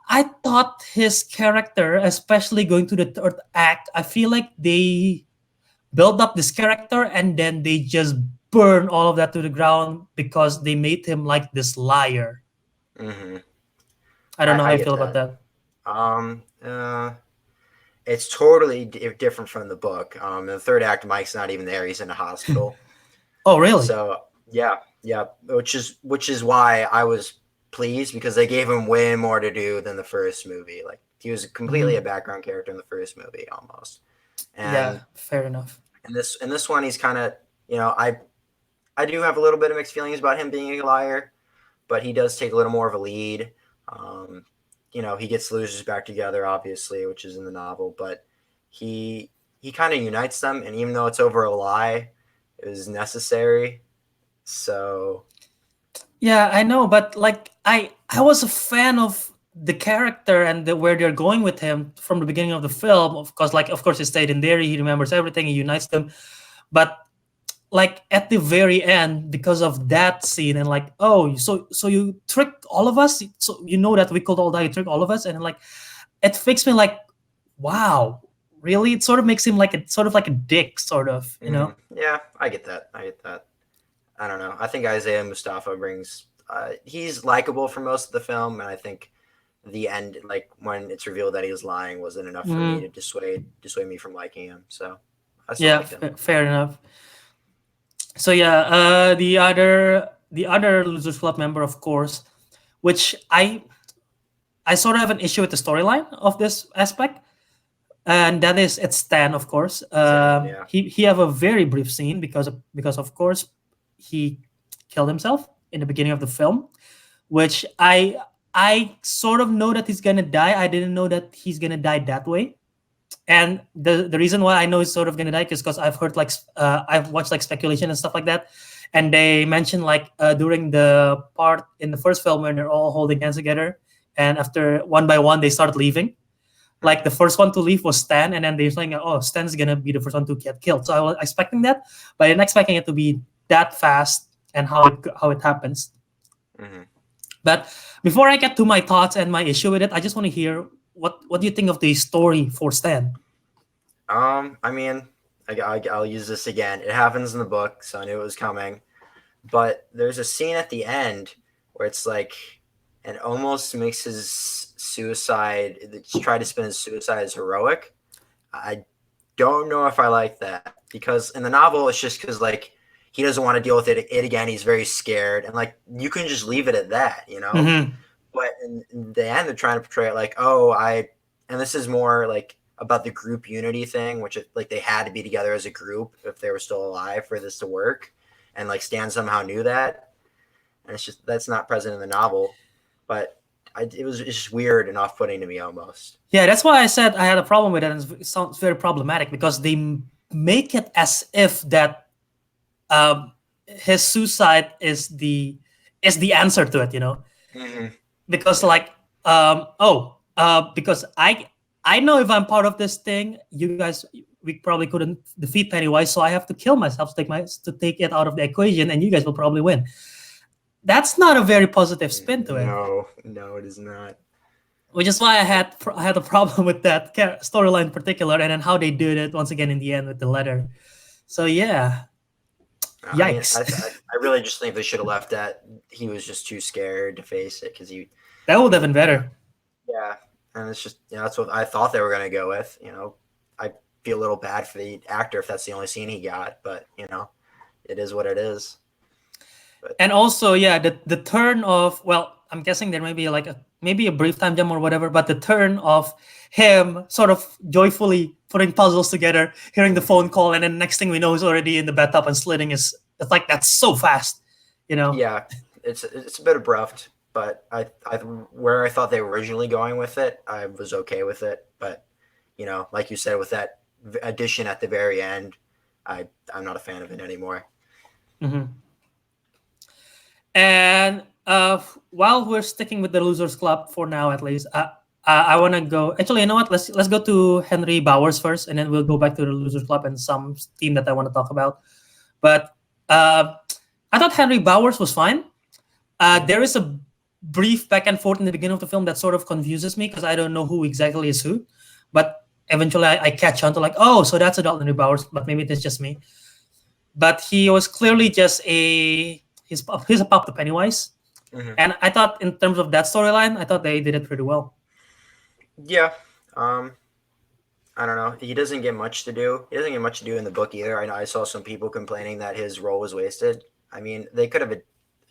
I thought his character, especially going to the third act, I feel like they build up this character and then they just burn all of that to the ground because they made him like this liar. Mm-hmm. I don't know how I you get feel about that. that. Um, it's totally different from the book. In the third act, Mike's not even there; he's in a hospital. Oh, really? So yeah, which is why I was pleased because they gave him way more to do than the first movie. Like he was completely a Mhm. background character in the first movie almost, Yeah, and fair enough. in this one, he's kind of I do have a little bit of mixed feelings about him being a liar, but he does take a little more of a lead. Um, he gets the losers back together, obviously, which is in the novel, but he kind of unites them, and even though it's over a lie, it was necessary. So, Yeah, I know, but like I was a fan of the character and where they're going with him from the beginning of the film. Of course, he stayed in there. He remembers everything. He unites them, but like at the very end, because of that scene, and like, oh, so you tricked all of us. So you know that we could all die. You tricked all of us, and like, it makes me like, wow, really? It sort of makes him like a dick, sort of. yeah, I get that. I don't know. I think Isaiah Mustafa brings he's likable for most of the film, and I think the end, like when it's revealed that he was lying, wasn't enough for me to dissuade me from liking him. So I still like him. Fair enough. So yeah, the other Losers Club member, of course, which I sort of have an issue with the storyline of this aspect, and that is it's Stan, of course. Yeah. He have a very brief scene because of course he killed himself in the beginning of the film, which I sort of know that he's gonna die. I didn't know that he's gonna die that way. And the reason why I know he's sort of gonna die is because I've heard I've watched like speculation and stuff like that, and they mentioned like during the part in the first film when they're all holding hands together, and after one by one they start leaving. Like the first one to leave was Stan, and then they're saying, "Oh, Stan's gonna be the first one to get killed." So I was expecting that, but I didn't expecting it to be that fast and how it happens. Mm-hmm. But before I get to my thoughts and my issue with it, I just want to hear what do you think of the story for Stan? I mean, I'll use this again. It happens in the book, so I knew it was coming. But there's a scene at the end where it's like, it almost makes his suicide, try to spin his suicide as heroic. I don't know if I like that, because in the novel, it's just because like he doesn't want to deal with it again. He's very scared, and like you can just leave it at that, you know. Mm-hmm. But in the end, they're trying to portray it like, and this is more like about the group unity thing, which like they had to be together as a group if they were still alive for this to work, and like Stan somehow knew that, and it's just that's not present in the novel, but it's just weird and off-putting to me almost. Yeah, that's why I said I had a problem with it, and it sounds very problematic because they make it as if that his suicide is the answer to it, you know. Mm-hmm. Because because I know if I'm part of this thing, you guys we probably couldn't defeat Pennywise, so I have to kill myself to take it out of the equation, and you guys will probably win. That's not a very positive spin to it. No, it is not. Which is why I had a problem with that storyline in particular, and then how they did it once again in the end with the letter. So yeah, yikes! I mean, I really just think they should have left that. He was just too scared to face it because that would have been better. Yeah, and it's just that's what I thought they were going to go with. You know, I feel a little bad for the actor if that's the only scene he got, but you know, it is what it is. But. And also, yeah, the turn of, well, I'm guessing there may be like maybe a brief time jump or whatever, but the turn of him sort of joyfully putting puzzles together, hearing the phone call, and then next thing we know he's already in the bathtub and slitting it's like that's so fast, you know. Yeah, it's a bit abrupt, but I where I thought they were originally going with it, I was okay with it. But you know, like you said, with that addition at the very end, I'm not a fan of it anymore. Mm-hmm. And while we're sticking with the Losers Club for now, at least, I want to go. Actually, you know what? Let's go to Henry Bowers first, and then we'll go back to the Losers Club and some team that I want to talk about. But I thought Henry Bowers was fine. There is a brief back and forth in the beginning of the film that sort of confuses me because I don't know who exactly is who. But eventually, I catch on to like, oh, so that's adult Henry Bowers, but maybe it's just me. But he was clearly just he's a pup to Pennywise. Mm-hmm. And I thought in terms of that storyline, I thought they did it pretty well. Yeah. I don't know. He doesn't get much to do. He doesn't get much to do in the book either. I know I saw some people complaining that his role was wasted. I mean, they could have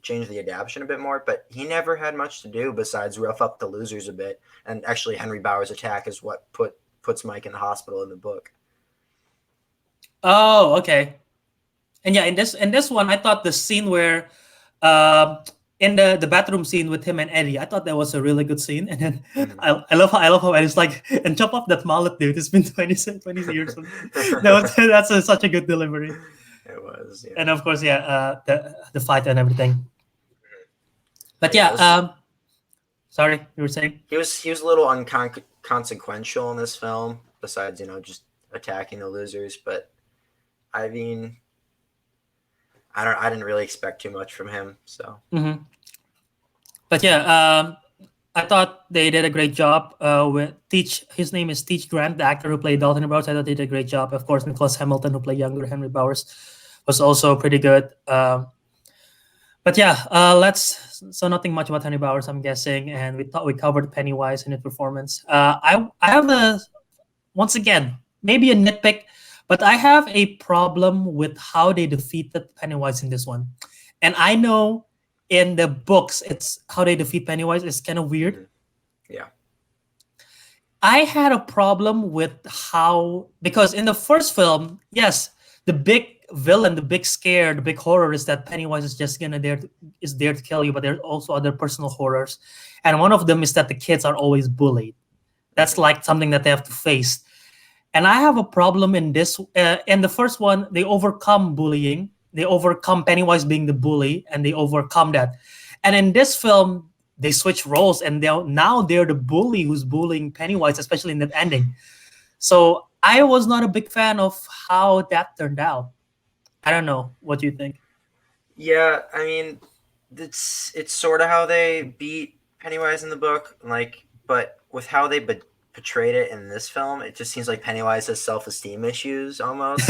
changed the adaptation a bit more, but he never had much to do besides rough up the losers a bit. And actually, Henry Bowers' attack is what puts Mike in the hospital in the book. Oh, okay. And yeah, in this one, I thought the scene where in the bathroom scene with him and Eddie, I thought that was a really good scene. And then I love how Eddie's like, and chop off that mullet, dude. It's been 20 years. That's such a good delivery. It was, yeah. And of course, yeah, the fight and everything. But yeah, sorry, you were saying? He was a little unconsequential in this film, besides, you know, just attacking the losers. But I mean, I didn't really expect too much from him. So. Mm-hmm. But yeah, I thought they did a great job with Teach. His name is Teach Grant, the actor who played Dalton Bowers. I thought they did a great job. Of course, Nicholas Hamilton, who played younger Henry Bowers, was also pretty good. But yeah, let's. So nothing much about Honey Bowers, I'm guessing, and we thought we covered Pennywise and his performance. I have a once again maybe a nitpick, but I have a problem with how they defeated Pennywise in this one. And I know in the books, it's how they defeat Pennywise is kind of weird. Mhm. Yeah. I had a problem with how, because in the first film, yes, the big villain, the big scare, the big horror is that Pennywise is just gonna is there to kill you, but there's also other personal horrors, and one of them is that the kids are always bullied. That's Mhm. like something that they have to face. And I have a problem in this. In the first one, they overcome bullying. They overcome Pennywise being the bully, and they overcome that. And in this film, they switch roles, and now they're the bully who's bullying Pennywise, especially in that ending. So I was not a big fan of how that turned out. I don't know. What do you think? Yeah, I mean, it's sort of how they beat Pennywise in the book, like, but with how they portrayed it in this film, it just seems like Pennywise has self-esteem issues almost.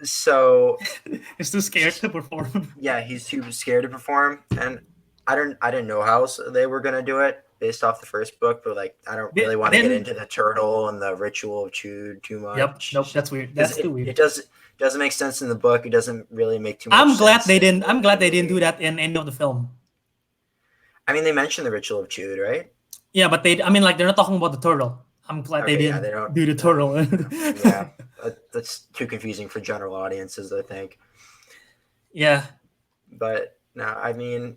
So He's too scared to perform. yeah, he's too scared to perform, and I didn't know how they were gonna do it based off the first book, but like I don't really want to get Then, into the turtle and the ritual of Chewed too yep, nope, much that's weird. because That's too weird. it doesn't make sense in the book. It doesn't really make too much sense in I'm the glad they didn't do movie. that in any of the film. I mean, they mentioned the ritual of Chewed, right? Yeah, but they. I mean, like they're not talking about the turtle. I'm glad they Okay, yeah, didn't they don't. do the turtle. Yeah, that's too confusing for general audiences, I think. Yeah. But no, I mean,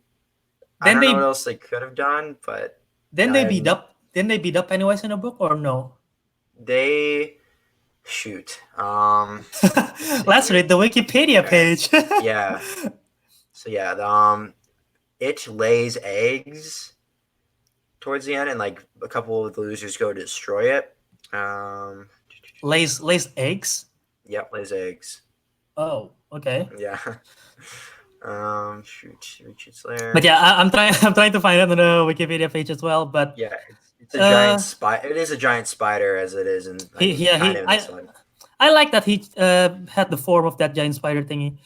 I Then don't know what they else they could have done, but then they beat I'm up. Then they beat up Pennywise in a book or no? they shoot. Let's see Let's here. read the Wikipedia page. Yeah. So yeah, it lays eggs towards the end, and like a couple of the losers go to destroy it. Um, lays eggs. yep, lays eggs. Oh, okay. Yeah. Shoot, Richard But Slayer. yeah, I'm trying. I'm trying to find it on the Wikipedia page as well. But Yeah, it's a giant uh, spider. It is a giant spider, as it is, and I he mean, yeah kind he of in this one. I like that he had the form of that giant spider thingy.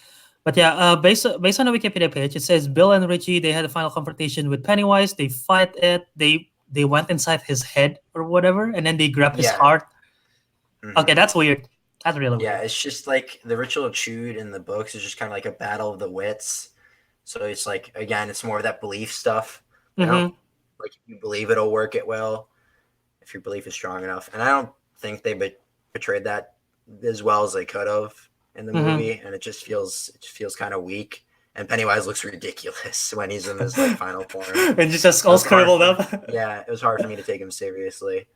But yeah, based on the Wikipedia page, it says Bill and Richie they had a final confrontation with Pennywise. They fight it. They went inside his head or whatever, and then they grab his Yeah. heart. Okay, Hmm. that's weird. That's really Yeah, weird. it's just like the ritual of Chewed in the books is just kind of like a battle of the wits. So it's like again, it's more of that belief stuff. Like, I don't Mm-hmm. like if you believe it'll work it well if your belief is strong enough. And I don't think they portrayed that as well as they could have in the Mm-hmm. movie, and it feels kind of weak. And Pennywise looks ridiculous when he's in his like final form. And just So all it's hard scribbled for up. yeah, it was hard for me to take him seriously.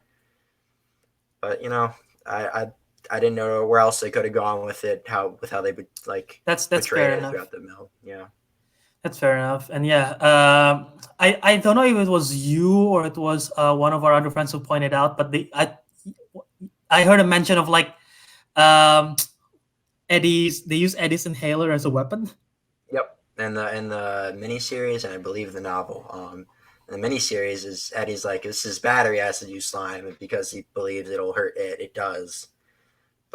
But you know, I didn't know where else they could have gone with it. How they would like That's portrayed fair it enough. throughout the mill. Yeah. That's fair enough. And yeah, I don't know if it was you or it was one of our other friends who pointed out, but I heard a mention of like um, Eddie's. They use Eddie's inhaler as a weapon. Yep. And the miniseries and I believe the novel. The miniseries is Eddie's like this is battery acid use slime because he believes it'll hurt it. It does,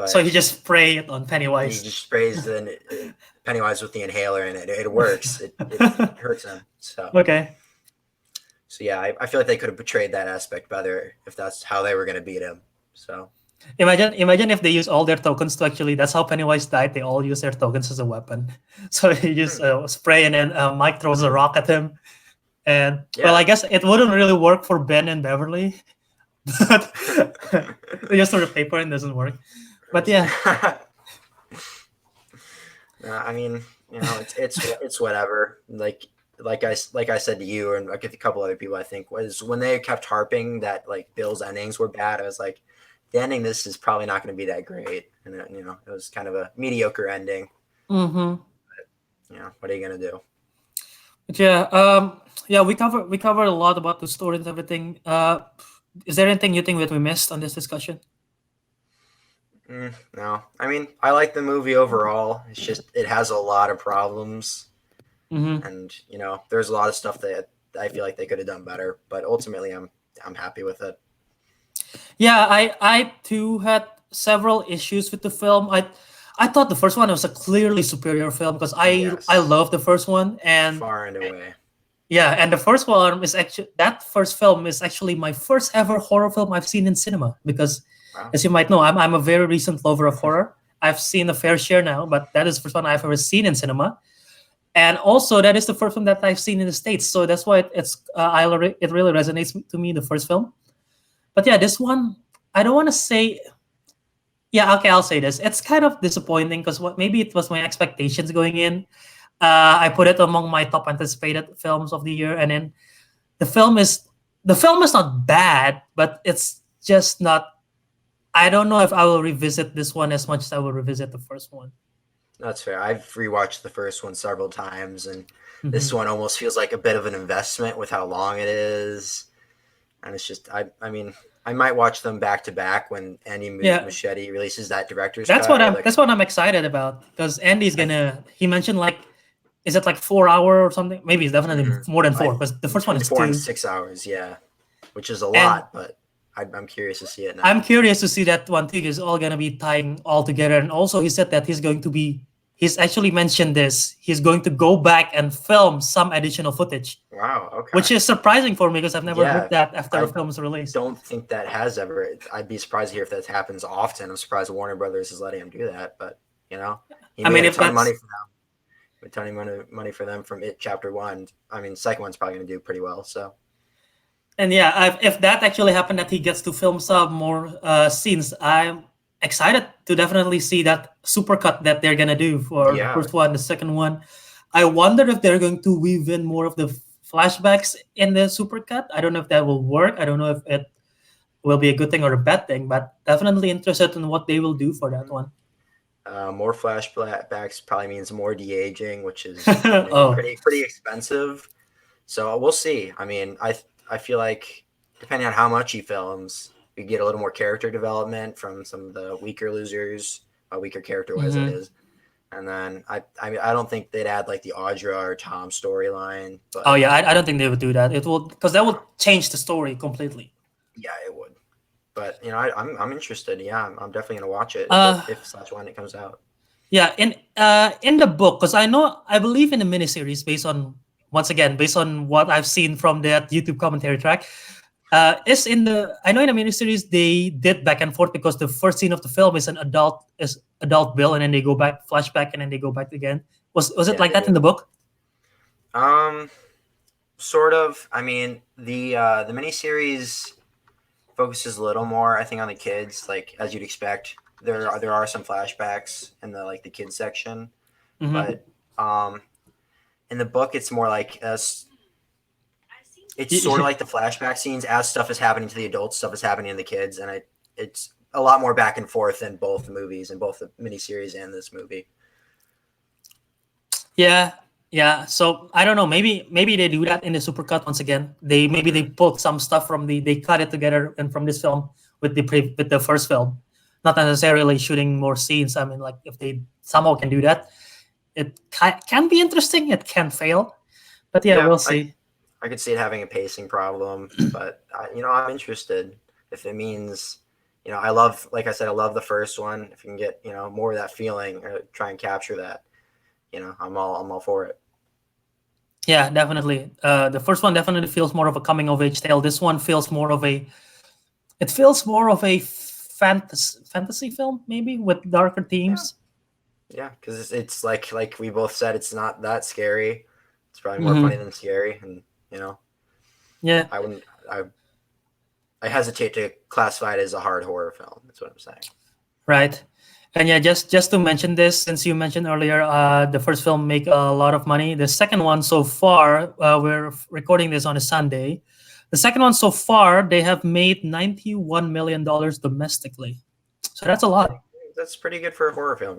So but he just spray it on he Pennywise. just sprays the Pennywise with the inhaler and it works. It hurts him. Okay. So yeah, I feel like they could have portrayed that aspect better if that's how they were going to beat him. So Imagine if they use all their tokens to actually. That's how Pennywise died. They all use their tokens as a weapon. So he just spray, and then Mike throws a rock at him. And well, I yeah. guess it wouldn't really work for Ben and Beverly, but just sort of paper and doesn't work. But yeah, I mean, you know, it's whatever. Like I said to you and like a couple other people, I think was when they kept harping that like Bill's endings were bad. I was like, the ending this is probably not going to be that great, and you know, it was kind of a mediocre ending. mm-hmm. You know, what are you going to do? But yeah, yeah, we covered a lot about the story and everything. Is there anything you think that we missed on this discussion? No, I mean, I like the movie overall. It's just it has a lot of problems, Mm-hmm. and you know, there's a lot of stuff that I feel like they could have done better. But ultimately, I'm happy with it. Yeah, I too had several issues with the film. I thought the first one was a clearly superior film because I Yes, love the first one, and far and away. yeah, and the first one is actually that first film is actually my first ever horror film I've seen in cinema because, Wow. as you might know, I'm a very recent lover of horror. I've seen a fair share now, but that is the first one I've ever seen in cinema, and also that is the first one that I've seen in the States. So that's why it really resonates to me, the first film. But yeah, this one I don't want to say. Yeah, okay, I'll say this. It's kind of disappointing because what maybe it was my expectations going in. I put it among my top anticipated films of the year, and then the film is the film is not bad, but it's just not. I don't know if I will revisit this one as much as I will revisit the first one. That's fair. I've rewatched the first one several times, and this Mhm. one almost feels like a bit of an investment with how long it is. And it's just, I mean, I might watch them back to back when Andy Yeah, Muschietti releases that director's that's cut, what or I'm. like, That's what I'm excited about because Andy's I, gonna. He mentioned like, is it like 4 hour or something? Maybe it's definitely more than four I because the first one between is 4 and 2. 6 hours, yeah, which is a And lot, but I'm curious to see it now. I'm curious to see that one thing is all gonna be tying all together. And also, he said that he's actually mentioned this. He's going to go back and film some additional footage, Wow. which Okay. is surprising for me because I've never heard Yeah. that after a I film's release. don't think that has ever. I'd be surprised to hear if that happens often. I'm surprised Warner Brothers is letting him do that, but you know, he I mean, made a if ton of money that's for them. A ton of money for them from it chapter one. I mean, second one's probably going to do pretty well. So and yeah, if that actually happened, that he gets to film some more scenes, I'm excited to definitely see that supercut that they're gonna do for the yeah, first one, the second one. I wonder if they're going to weave in more of the flashbacks in the supercut. I don't know if that will work. I don't know if it will be a good thing or a bad thing, but definitely interested in what they will do for that one. more flashbacks probably means more de aging, which is going to be Oh, pretty expensive. So we'll see. I mean, I feel like depending on how much he films, we get a little more character development from some of the weaker losers, weaker character wise that mhm. is. And then I mean I don't think they'd add like the Audra or Tom storyline, Oh but yeah, I don't think they would do that. It will because that no, will change the story completely. yeah, it would. But you know, I'm interested. Yeah, I'm definitely gonna watch it Uh, if slash when it comes out. yeah, in the book, because I believe in the miniseries based on once again based on what I've seen from that YouTube commentary track. Is in the I know in the miniseries they did back and forth because the first scene of the film is adult Bill, and then they go back flashback, and then they go back again. Was it Yeah, like they that in do. the book? Um, sort of. I mean, the miniseries focuses a little more, I think, on the kids. Like as you'd expect, there are some flashbacks in the like the kids section, Mm-hmm. but in the book, it's more like it's sort of like the flashback scenes as stuff is happening to the adults, stuff is happening to the kids, and it's a lot more back and forth in both the movies, in both the miniseries and this movie. Yeah, yeah. So I don't know. Maybe they do that in the supercut once again. Maybe they Mm-hmm. pulled some stuff from they cut it together and from this film with the first film, not necessarily shooting more scenes. I mean, like if they somehow can do that, it can be interesting. It can fail, but yeah, Yeah, we'll see. I could see it having a pacing problem, but I'm interested if it means, I love, like I said, I love the first one. If you can get, more of that feeling or try and capture that, I'm all for it. Yeah, definitely. The first one definitely feels more of a coming of age tale. This one feels more of a it feels more of a fantasy film, maybe with darker Yeah, themes. yeah, because it's like we both said, it's not that scary. It's probably more funny Hmm. than scary, and Yeah, I wouldn't, I hesitate to classify it as a hard horror film. That's what I'm saying. right. And yeah, just to mention this, since you mentioned earlier, the first film make a lot of money. The second one so far, we're recording this on a Sunday. The second one so far, they have made $91 million domestically. So that's a lot. That's pretty good for a horror film.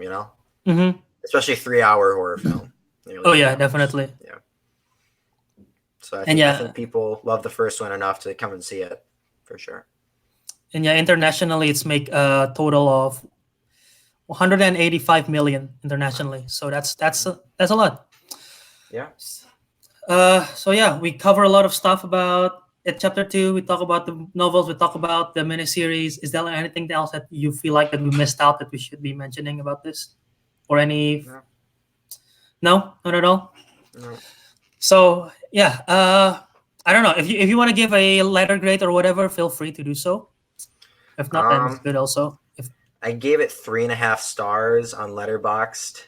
Hmm. Especially 3 hour horror film, nearly Oh three yeah, hours. definitely. Yeah. So I And think I yeah, think people love the first one enough to come and see it for sure. and yeah, internationally, it's make a total of 185 million internationally. So that's a lot. Yeah. So yeah, we cover a lot of stuff about it. Chapter 2, we talk about the novels, we talk about the miniseries. Is there anything else that you feel like that we missed out that we should be mentioning about this? or any? No. No, not at all. No. So yeah, I don't know if you want to give a letter grade or whatever, feel free to do so. If not, then it's good also. If I gave it 3.5 stars on Letterboxd.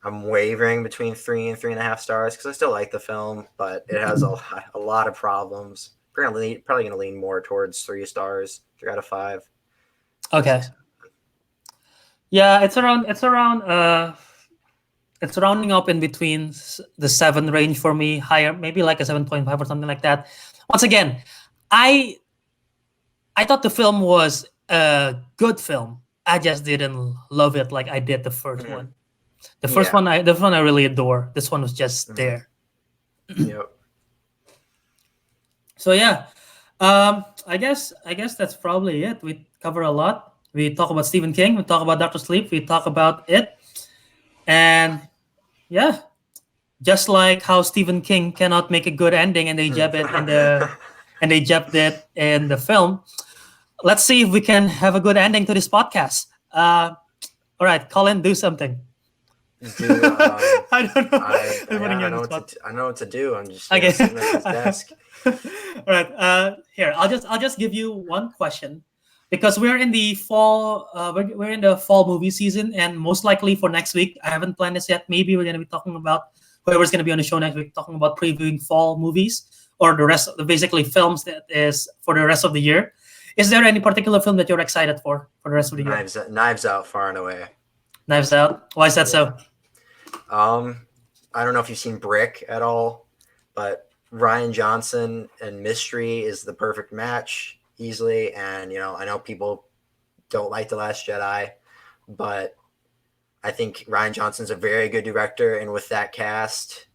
I'm wavering between 3 and 3.5 stars because I still like the film, but it has a lot of problems. Probably going to lean more towards 3 stars, 3 out of 5. okay, yeah, it's rounding up in between the 7 range for me, higher, maybe like a 7.5 or something like that. Once again, I thought the film was a good film. I just didn't love it like I did the first one. The first one I really adore. This one was just there. Yep. So yeah, I guess that's probably it. We cover a lot. We talk about Stephen King. We talk about Doctor Sleep. We talk about it, and yeah, just like how Stephen King cannot make a good ending, and they jab it in the film. Let's see if we can have a good ending to this podcast. All right, Colin, do something. I don't know. I know what to do. I'm just sitting at his desk. All right. Here, I'll just give you one question, because we're in the fall. We're in the fall movie season, and most likely for next week, I haven't planned this yet. Maybe we're going to be talking about whoever's going to be on the show next week, talking about previewing fall movies or the rest of the basically films that is for the rest of the year. Is there any particular film that you're excited for the rest of the year? Knives Out, far and away. Knives Out. Why is that so? I don't know if you've seen Brick at all, but Rian Johnson and mystery is the perfect match easily. And, I know people don't like The Last Jedi, but I think Rian Johnson's a very good director. And with that cast,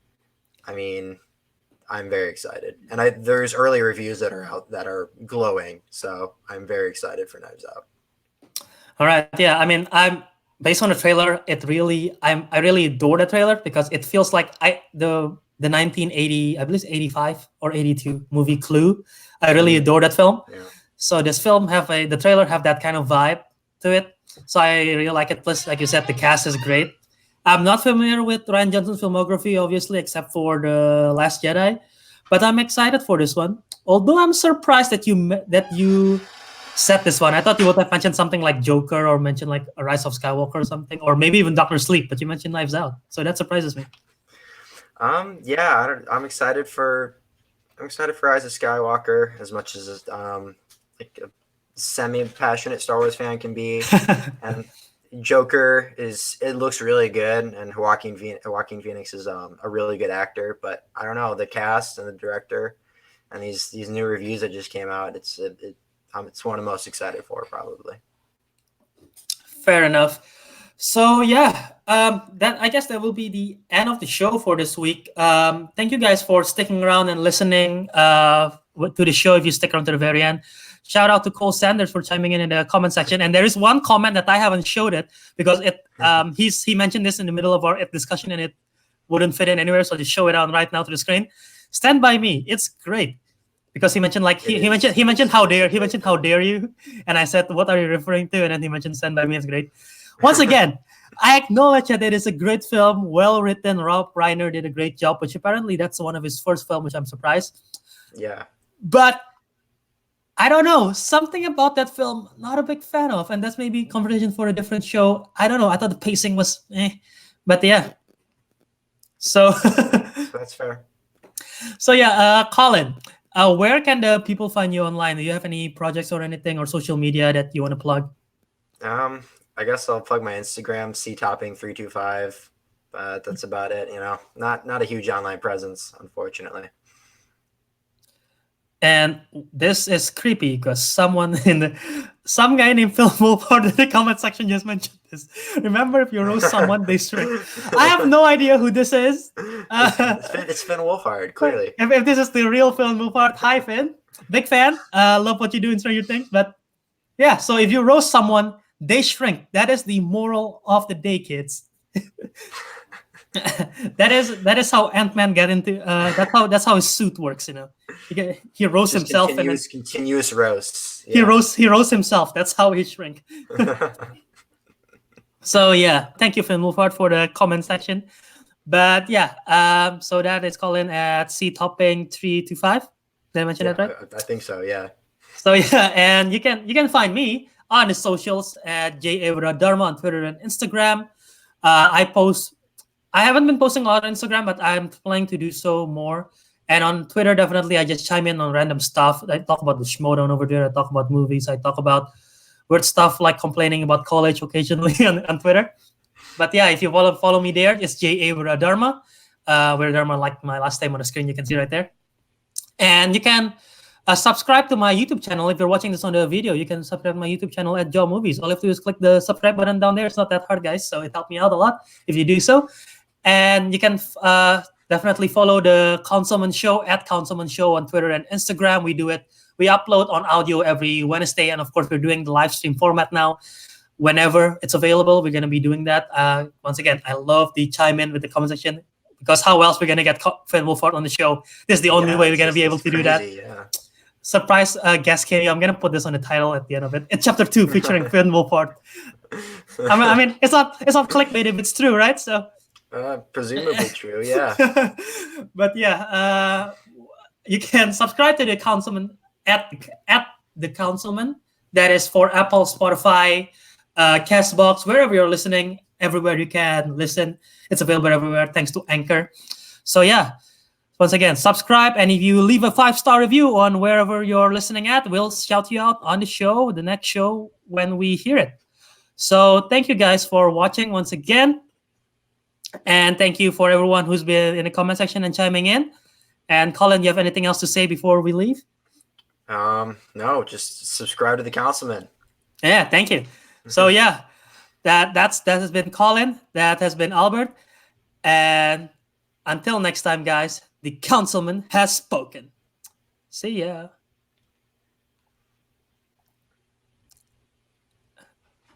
I mean, I'm very excited. And there's early reviews that are out that are glowing. So I'm very excited for Knives Out. All right. Yeah. I mean, I'm based on the trailer. I really adore the trailer because it feels like the 1980, I believe 85 or 82 movie Clue. I really adore that film. Yeah. So this film the trailer have that kind of vibe to it. So I really like it. Plus, like you said, the cast is great. I'm not familiar with Rian Johnson's filmography, obviously, except for The Last Jedi, but I'm excited for this one. Although I'm surprised that you said this one. I thought you would have mentioned something like Joker or mentioned like A Rise of Skywalker or something, or maybe even Doctor Sleep, but you mentioned Knives Out, so that surprises me. Yeah, I'm excited for Rise of Skywalker as much as like a semi-passionate Star Wars fan can be, and Joker it looks really good, and Joaquin Phoenix is a really good actor, but I don't know, the cast and the director and these new reviews that just came out, it's one I'm most excited for, probably. Fair enough. So yeah, I guess that will be the end of the show for this week. Thank you guys for sticking around and listening to the show. If you stick around to the very end, shout out to Cole Sanders for chiming in the comment section. And there is one comment that I haven't showed it because he mentioned this in the middle of our discussion and it wouldn't fit in anywhere. So I'll just show it on right now to the screen. Stand By Me. It's great. Because he mentioned he mentioned how dare you, and I said, what are you referring to? And then he mentioned Stand By Me. It's great. Once again, I acknowledge that it is a great film, well written. Rob Reiner did a great job, which apparently that's one of his first films, which I'm surprised. Yeah. But I don't know, something about that film, not a big fan of, and that's maybe conversation for a different show. I don't know. I thought the pacing was but yeah. So that's fair. So yeah, Colin. Where can the people find you online? Do you have any projects or anything or social media that you want to plug? I guess I'll plug my Instagram, ctopping325. That's about it. Not a huge online presence, unfortunately. And this is creepy because some guy named Phil Wolfhard in the comment section just mentioned this. Remember, if you roast someone, they shrink. I have no idea who this is. It's Finn Wolfhard, clearly. If this is the real Finn Wolfhard, hi Finn, big fan. Love what you do in Stranger Things. But yeah, so if you roast someone, they shrink. That is the moral of the day, kids. that is how Ant-Man got into. That's how his suit works. He roasts just himself continuous roasts. Yeah. He roasts himself. That's how he shrink. So yeah, thank you, Finn Wolfhard, for the comment section. But yeah, so that is Colin at C Topping 325. Did I mention Yeah, that right? I think so. Yeah. So yeah, and you can find me on the socials at Wiradharma on Twitter and Instagram. I post. I haven't been posting a lot on Instagram, but I'm planning to do so more. And on Twitter, definitely, I just chime in on random stuff. I talk about the Schmodown over there. I talk about movies. I talk about weird stuff like complaining about college occasionally on Twitter. But yeah, if you follow me there, it's J.A. Wiradharma. Wiradharma, like my last name on the screen, you can see right there. And you can subscribe to my YouTube channel. If you're watching this on the video, you can subscribe to my YouTube channel at Joe Movies. All you have to do is click the subscribe button down there. It's not that hard, guys. So it helped me out a lot if you do so. And you can definitely follow the Councilmen Show at Councilmen Show on Twitter and Instagram. We upload on audio every Wednesday. And of course, we're doing the live stream format now. Whenever it's available, we're going to be doing that. Once again, I love the chime in with the comment section, because how else we're going to get Finn Wolfhard on the show? This is the only way we're going to be able to do that. Yeah. Surprise guest cameo. I'm going to put this on the title at the end of it. It's chapter 2 featuring Finn Wolfhard. I mean, it's not clickbait if it's true, right? So presumably true, yeah. But yeah, you can subscribe to the Councilmen at the Councilmen. That is for Apple, Spotify, Castbox, wherever you're listening, everywhere you can listen. It's available everywhere thanks to Anchor. So yeah, once again, subscribe, and if you leave a 5-star review on wherever you're listening at, we'll shout you out on the show, the next show, when we hear it. So thank you guys for watching once again. And thank you for everyone who's been in the comment section and chiming in. And Colin, you have anything else to say before we leave? No, just subscribe to the Councilmen. Yeah, thank you. So yeah, that has been Colin. That has been Albert. And until next time, guys, the Councilman has spoken. See ya.